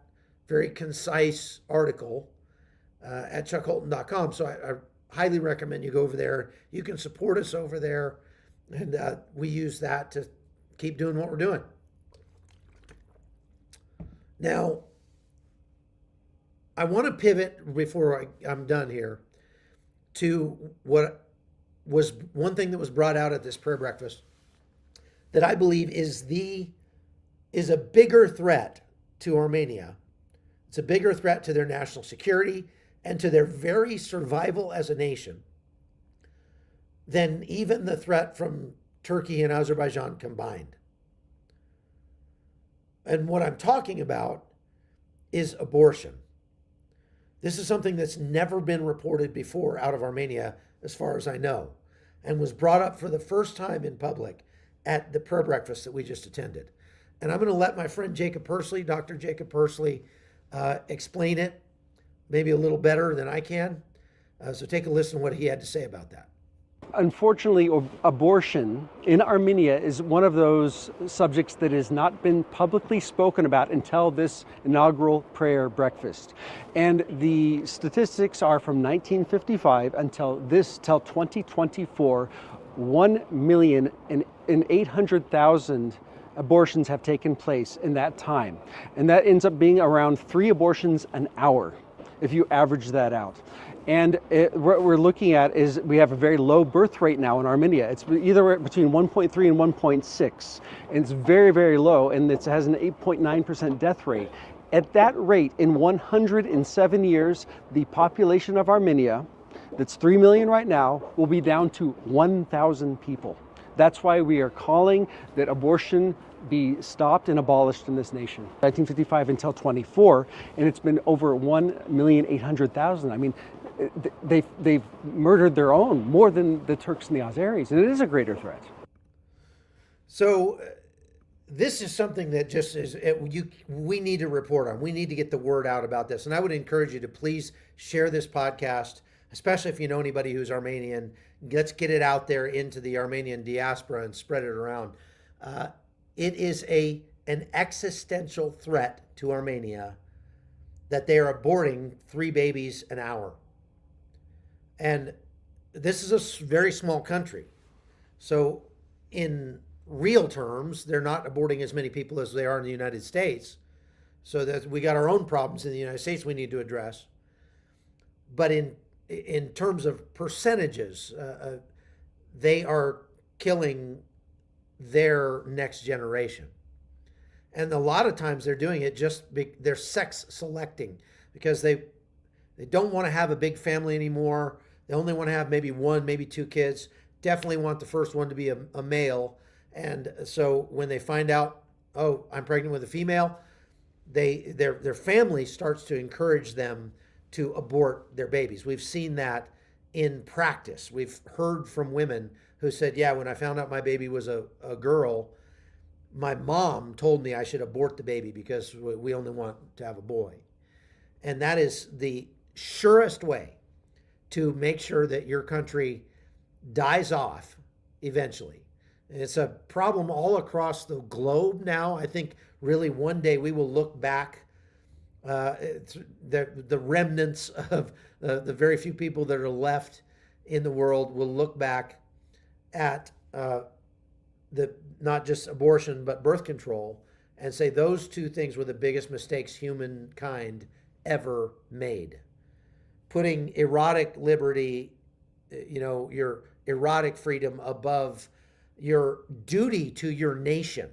very concise article at chuckholton.com. So I highly recommend you go over there. You can support us over there, and we use that to keep doing what we're doing. Now, I want to pivot before I'm done here to what was one thing that was brought out at this prayer breakfast that I believe is a bigger threat to Armenia. It's a bigger threat to their national security and to their very survival as a nation than even the threat from Turkey and Azerbaijan combined. And what I'm talking about is abortion. This is something that's never been reported before out of Armenia, as far as I know, and was brought up for the first time in public at the prayer breakfast that we just attended. And I'm going to let my friend Jacob Persley, Dr. Jacob Persley, explain it maybe a little better than I can. So take a listen to what he had to say about that. Unfortunately, abortion in Armenia is one of those subjects that has not been publicly spoken about until this inaugural prayer breakfast. And the statistics are from 1955 until 2024, 1,800,000 abortions have taken place in that time. And that ends up being around 3 abortions an hour, if you average that out. And what we're looking at is we have a very low birth rate now in Armenia. It's either between 1.3 and 1.6. And it's very, very low, and it has an 8.9% death rate. At that rate, in 107 years, the population of Armenia, that's 3 million right now, will be down to 1,000 people. That's why we are calling that abortion be stopped and abolished in this nation. 1955 until 24, and it's been over 1,800,000. I mean, they've murdered their own more than the Turks and the Azeris, and it is a greater threat. So this is something that just is, we need to report on. We need to get the word out about this. And I would encourage you to please share this podcast, especially if you know anybody who's Armenian. Let's get it out there into the Armenian diaspora and spread it around. It is an existential threat to Armenia that they are aborting 3 babies an hour. And this is a very small country. So in real terms, they're not aborting as many people as they are in the United States. So that we got our own problems in the United States we need to address. But in terms of percentages, they are killing their next generation. And a lot of times they're doing it they're sex selecting because they don't want to have a big family anymore. They only want to have maybe one, maybe two kids. Definitely want the first one to be a male. And so when they find out, oh, I'm pregnant with a female, their family starts to encourage them to abort their babies. We've seen that in practice. We've heard from women who said, yeah, when I found out my baby was a girl, my mom told me I should abort the baby because we only want to have a boy. And that is the surest way to make sure that your country dies off eventually. And it's a problem all across the globe now. I think really one day we will look back, the remnants of the very few people that are left in the world will look back at not just abortion, but birth control and say those two things were the biggest mistakes humankind ever made. Putting erotic liberty, your erotic freedom above your duty to your nation.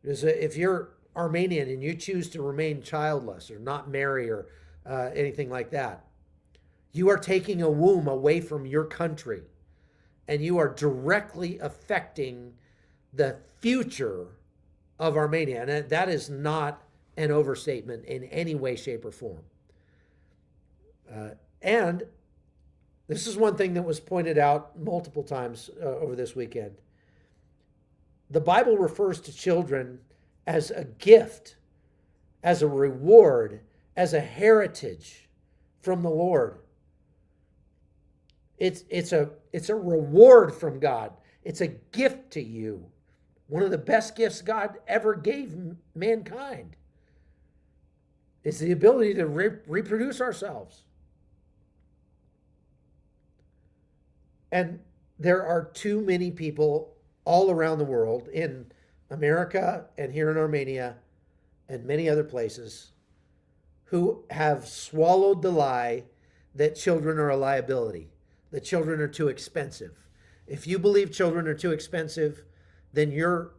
Because if you're Armenian and you choose to remain childless or not marry or anything like that, you are taking a womb away from your country and you are directly affecting the future of Armenia. And that is not an overstatement in any way, shape, or form. And this is one thing that was pointed out multiple times over this weekend. The Bible refers to children as a gift, as a reward, as a heritage from the Lord. It's a reward from God. It's a gift to you. One of the best gifts God ever gave mankind is the ability to reproduce ourselves. And there are too many people all around the world, in America and here in Armenia and many other places, who have swallowed the lie that children are a liability, that children are too expensive. If you believe children are too expensive, then your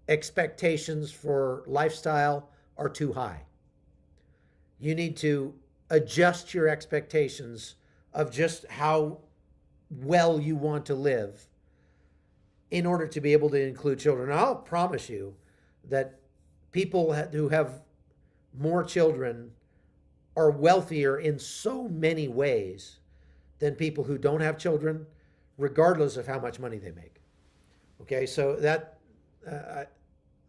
expectations for lifestyle are too high. You need to adjust your expectations of just how well you want to live in order to be able to include children. I'll promise you that people who have more children are wealthier in so many ways than people who don't have children, regardless of how much money they make. Okay, so that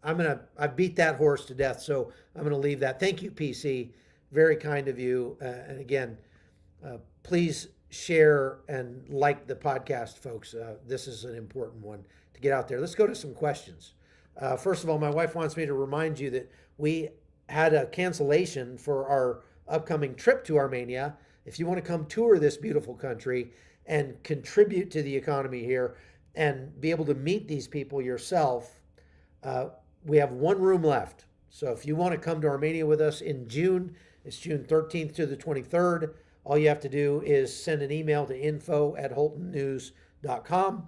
I beat that horse to death, so I'm going to leave that. Thank you, PC. Very kind of you. And again, please share and like the podcast, folks. This is an important one to get out there. Let's go to some questions. First of all, my wife wants me to remind you that we had a cancellation for our upcoming trip to Armenia. If you want to come tour this beautiful country and contribute to the economy here and be able to meet these people yourself, we have one room left. So if you want to come to Armenia with us in June, it's June 13th to the 23rd. All you have to do is send an email to info@holtonnews.com,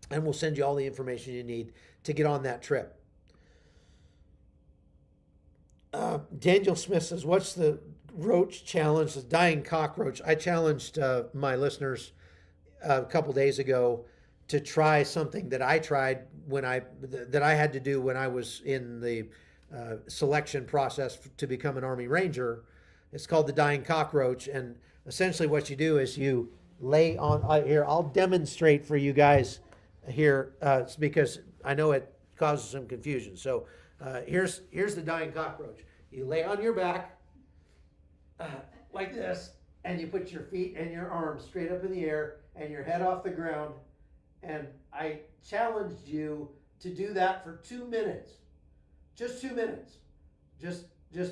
and we'll send you all the information you need to get on that trip. Daniel Smith says, what's the roach challenge, the dying cockroach? I challenged my listeners a couple days ago to try something that I tried that I had to do when I was in the selection process to become an Army Ranger. It's called the dying cockroach, and essentially what you do is you lay on here. I'll demonstrate for you guys here because I know it causes some confusion. So here's the dying cockroach. You lay on your back like this, and you put your feet and your arms straight up in the air and your head off the ground. And I challenged you to do that for 2 minutes. Just 2 minutes. Just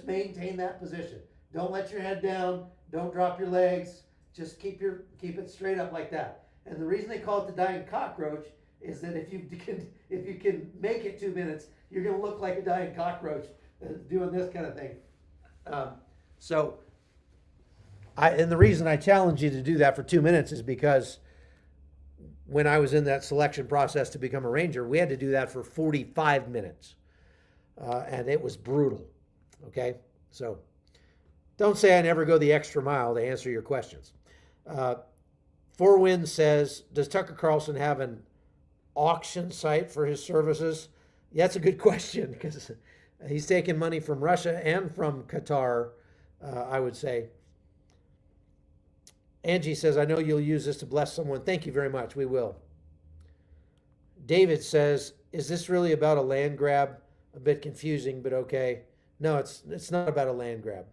maintain that position. Don't let your head down. Don't drop your legs. Just keep it straight up like that. And the reason they call it the dying cockroach is that if you can make it 2 minutes, you're going to look like a dying cockroach doing this kind of thing. And the reason I challenge you to do that for 2 minutes is because when I was in that selection process to become a ranger, we had to do that for 45 minutes. And it was brutal. Okay? So don't say I never go the extra mile to answer your questions. Four Winds says, does Tucker Carlson have an auction site for his services? Yeah, that's a good question because he's taking money from Russia and from Qatar, I would say. Angie says, I know you'll use this to bless someone. Thank you very much. We will. David says, is this really about a land grab? A bit confusing, but okay. No, it's not about a land grab.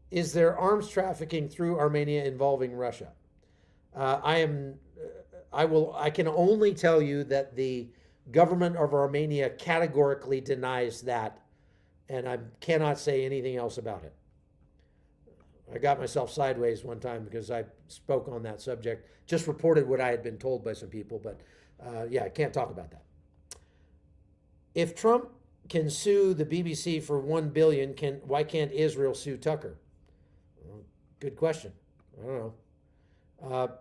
Is there arms trafficking through Armenia involving Russia? I can only tell you that the government of Armenia categorically denies that, and I cannot say anything else about it. I got myself sideways one time because I spoke on that subject, just reported what I had been told by some people, but yeah, I can't talk about that. If Trump can sue the BBC for $1 billion, why can't Israel sue Tucker? Well, good question. I don't know.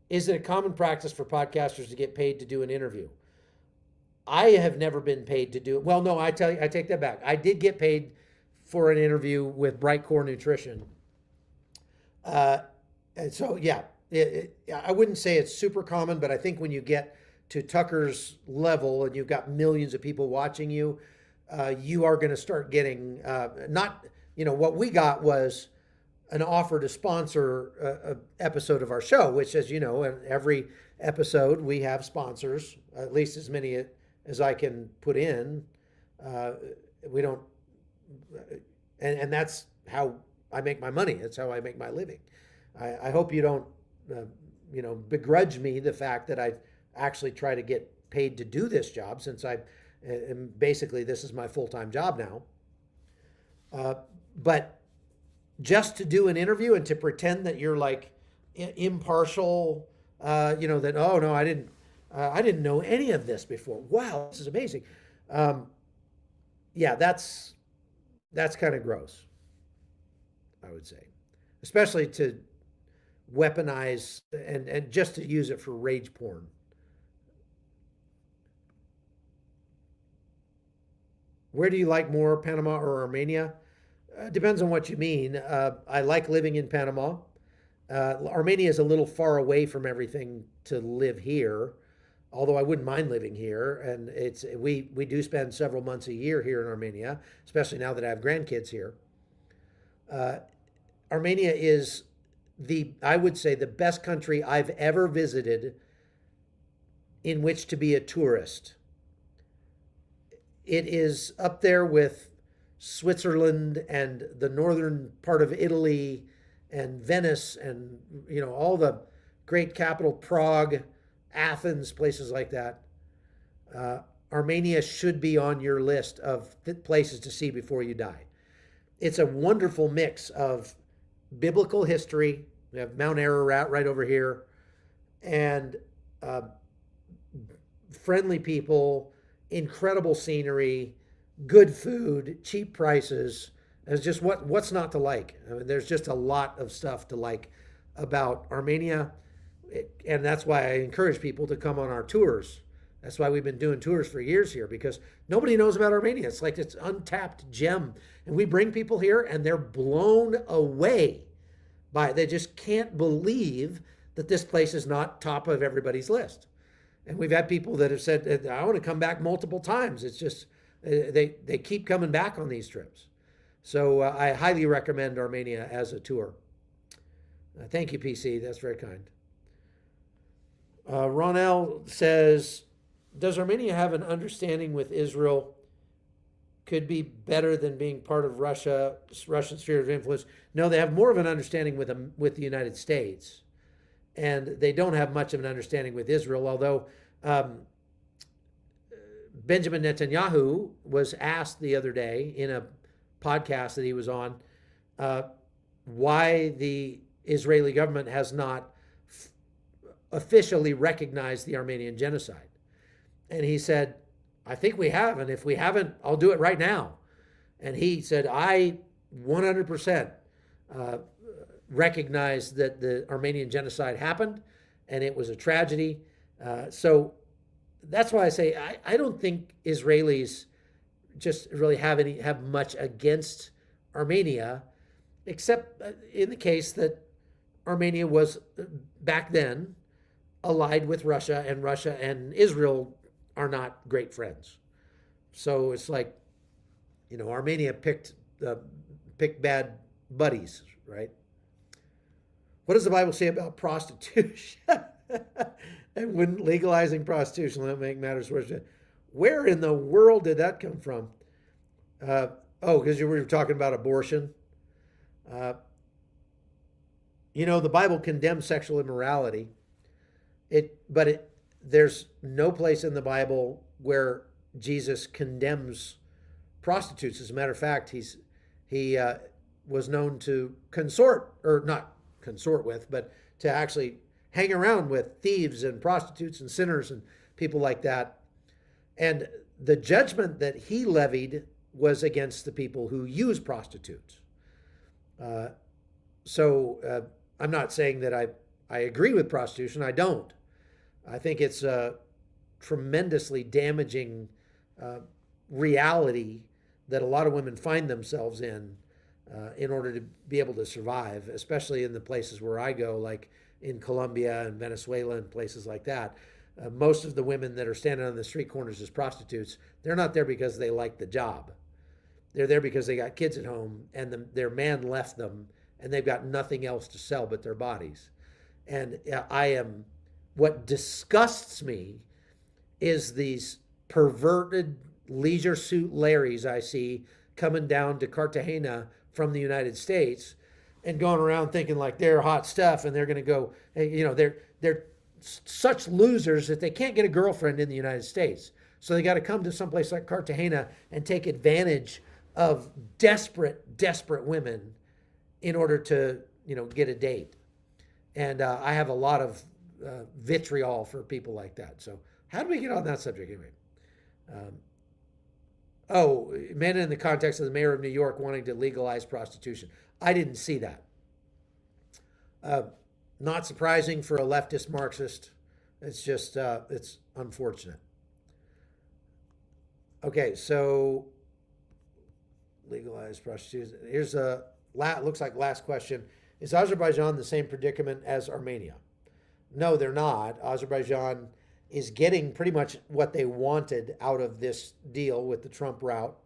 Is it a common practice for podcasters to get paid to do an interview? I have never been paid to do it. Well, no, I take that back. I did get paid for an interview with Bright Core Nutrition. And so, yeah, I wouldn't say it's super common, but I think when you get to Tucker's level and you've got millions of people watching you, you are going to start getting, what we got was an offer to sponsor an episode of our show, which, as you know, in every episode we have sponsors, at least as many as I can put in. We don't, and that's how I make my money. That's how I make my living. I hope you don't, begrudge me the fact that I actually try to get paid to do this job, since basically this is my full-time job now. But just to do an interview and to pretend that you're like impartial, that, oh no, I didn't know any of this before. Wow, this is amazing. Yeah, that's kind of gross, I would say, especially to weaponize and just to use it for rage porn. Where do you like more, Panama or Armenia? Depends on what you mean. I like living in Panama. Armenia is a little far away from everything to live here, although I wouldn't mind living here. And we do spend several months a year here in Armenia, especially now that I have grandkids here. Armenia is I would say, the best country I've ever visited in which to be a tourist. It is up there with Switzerland and the northern part of Italy and Venice and, all the great capital, Prague, Athens, places like that. Armenia should be on your list of places to see before you die. It's a wonderful mix of biblical history. We have Mount Ararat right over here, and friendly people, incredible scenery, good food, cheap prices. It's just what's not to like. I mean, there's just a lot of stuff to like about Armenia, and that's why I encourage people to come on our tours. That's why we've been doing tours for years here, because nobody knows about Armenia. It's like this untapped gem, and we bring people here, and they're blown away by it. They just can't believe that this place is not top of everybody's list. And we've had people that have said, I want to come back multiple times. It's just, they keep coming back on these trips. So I highly recommend Armenia as a tour. Thank you, PC. That's very kind. Ronell says, does Armenia have an understanding with Israel? Could be better than being part of Russian sphere of influence. No, they have more of an understanding with the United States, and they don't have much of an understanding with Israel, although Benjamin Netanyahu was asked the other day in a podcast that he was on why the Israeli government has not officially recognized the Armenian genocide. And he said, I think we have, and if we haven't, I'll do it right now. And he said, I 100% recognize that the Armenian genocide happened, and it was a tragedy. So that's why I say I don't think Israelis just really have much against Armenia, except in the case that Armenia was back then allied with Russia, and Russia and Israel are not great friends. So it's like, Armenia picked bad buddies, right? What does the Bible say about prostitution? And when legalizing prostitution, let make matters worse. Where in the world did that come from? Because you were talking about abortion. The Bible condemns sexual immorality. There's no place in the Bible where Jesus condemns prostitutes. As a matter of fact, he was known to consort, or not consort with, but to actually hang around with thieves and prostitutes and sinners and people like that. And the judgment that he levied was against the people who use prostitutes. So I'm not saying that I agree with prostitution. I don't. I think it's a tremendously damaging reality that a lot of women find themselves in order to be able to survive, especially in the places where I go, like in Colombia and Venezuela and places like that. Most of the women that are standing on the street corners as prostitutes, they're not there because they like the job. They're there because they got kids at home and their man left them and they've got nothing else to sell but their bodies. And what disgusts me is these perverted leisure suit Larrys I see coming down to Cartagena from the United States and going around thinking like they're hot stuff and they're going to go, they're such losers that they can't get a girlfriend in the United States. So they got to come to someplace like Cartagena and take advantage of desperate women in order to, get a date. And I have a lot of vitriol for people like that. So how do we get on that subject anyway? Men in the context of the mayor of New York wanting to legalize prostitution. I didn't see that. Not surprising for a leftist Marxist. It's just, it's unfortunate. Okay, so legalize prostitution. Here's looks like last question. Is Azerbaijan the same predicament as Armenia? No, they're not. Azerbaijan is getting pretty much what they wanted out of this deal with the Trump route.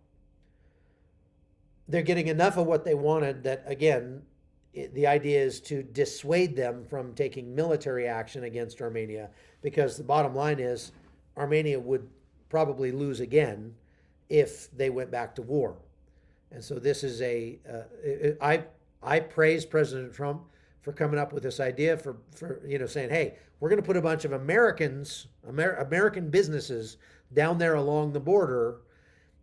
They're getting enough of what they wanted that, again, the idea is to dissuade them from taking military action against Armenia, because the bottom line is Armenia would probably lose again if they went back to war. And so this is I praise President Trump for coming up with this idea for saying, hey, we're going to put a bunch of American businesses down there along the border.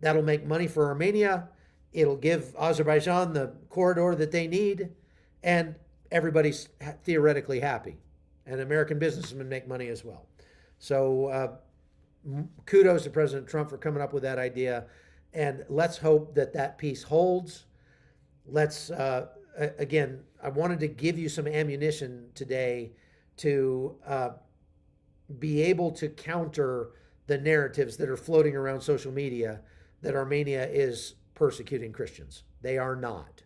That'll make money for Armenia. It'll give Azerbaijan the corridor that they need, and everybody's theoretically happy. And American businessmen make money as well. So kudos to President Trump for coming up with that idea, and let's hope that peace holds. Let's again, I wanted to give you some ammunition today to be able to counter the narratives that are floating around social media that Armenia is persecuting Christians. They are not.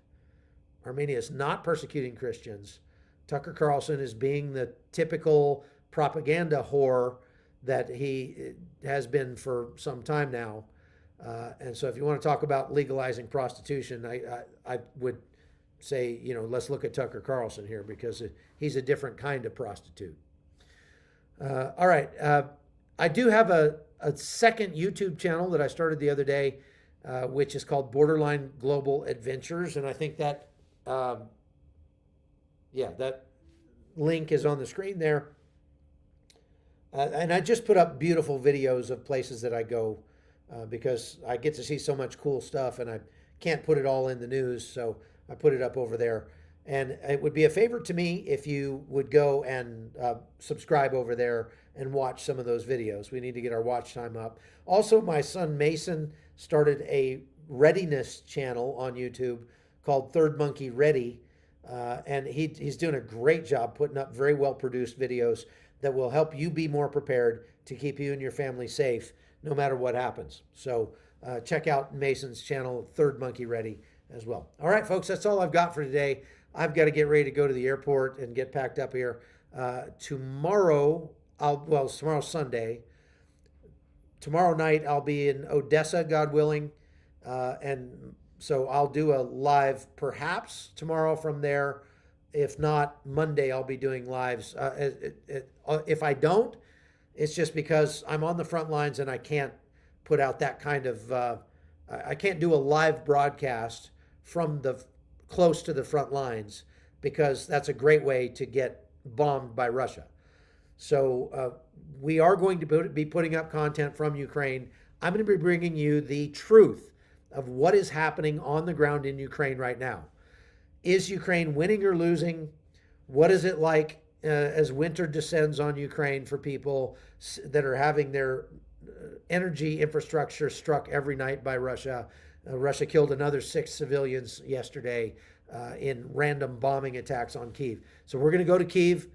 Armenia is not persecuting Christians. Tucker Carlson is being the typical propaganda whore that he has been for some time now. And so if you want to talk about legalizing prostitution, I would say, let's look at Tucker Carlson here, because he's a different kind of prostitute. All right. I do have a second YouTube channel that I started the other day, which is called Borderline Global Adventures. And I think that, that link is on the screen there. And I just put up beautiful videos of places that I go because I get to see so much cool stuff and I can't put it all in the news. So I put it up over there. And it would be a favor to me if you would go and subscribe over there and watch some of those videos. We need to get our watch time up. Also, my son Mason started a readiness channel on YouTube called Third Monkey Ready. And he's doing a great job putting up very well produced videos that will help you be more prepared to keep you and your family safe no matter what happens. So check out Mason's channel, Third Monkey Ready, as well. All right, folks, that's all I've got for today. I've got to get ready to go to the airport and get packed up here. Tomorrow's Sunday. Tomorrow night I'll be in Odessa, God willing, and so I'll do a live perhaps tomorrow from there. If not, Monday I'll be doing lives. If I don't, it's just because I'm on the front lines and I can't put out that kind of, I can't do a live broadcast from the close to the front lines because that's a great way to get bombed by Russia. So we are going to be putting up content from Ukraine. I'm going to be bringing you the truth of what is happening on the ground in Ukraine right now. Is Ukraine winning or losing? What is it like as winter descends on Ukraine for people that are having their energy infrastructure struck every night by Russia? Russia killed another 6 civilians yesterday in random bombing attacks on Kyiv. So we're going to go to Kyiv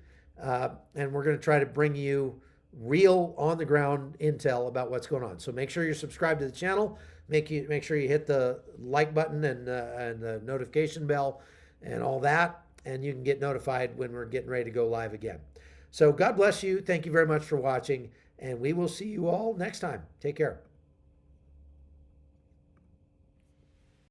and we're going to try to bring you real on-the-ground intel about what's going on. So make sure you're subscribed to the channel. Make sure you hit the like button and the notification bell and all that, and you can get notified when we're getting ready to go live again. So God bless you. Thank you very much for watching, and we will see you all next time. Take care.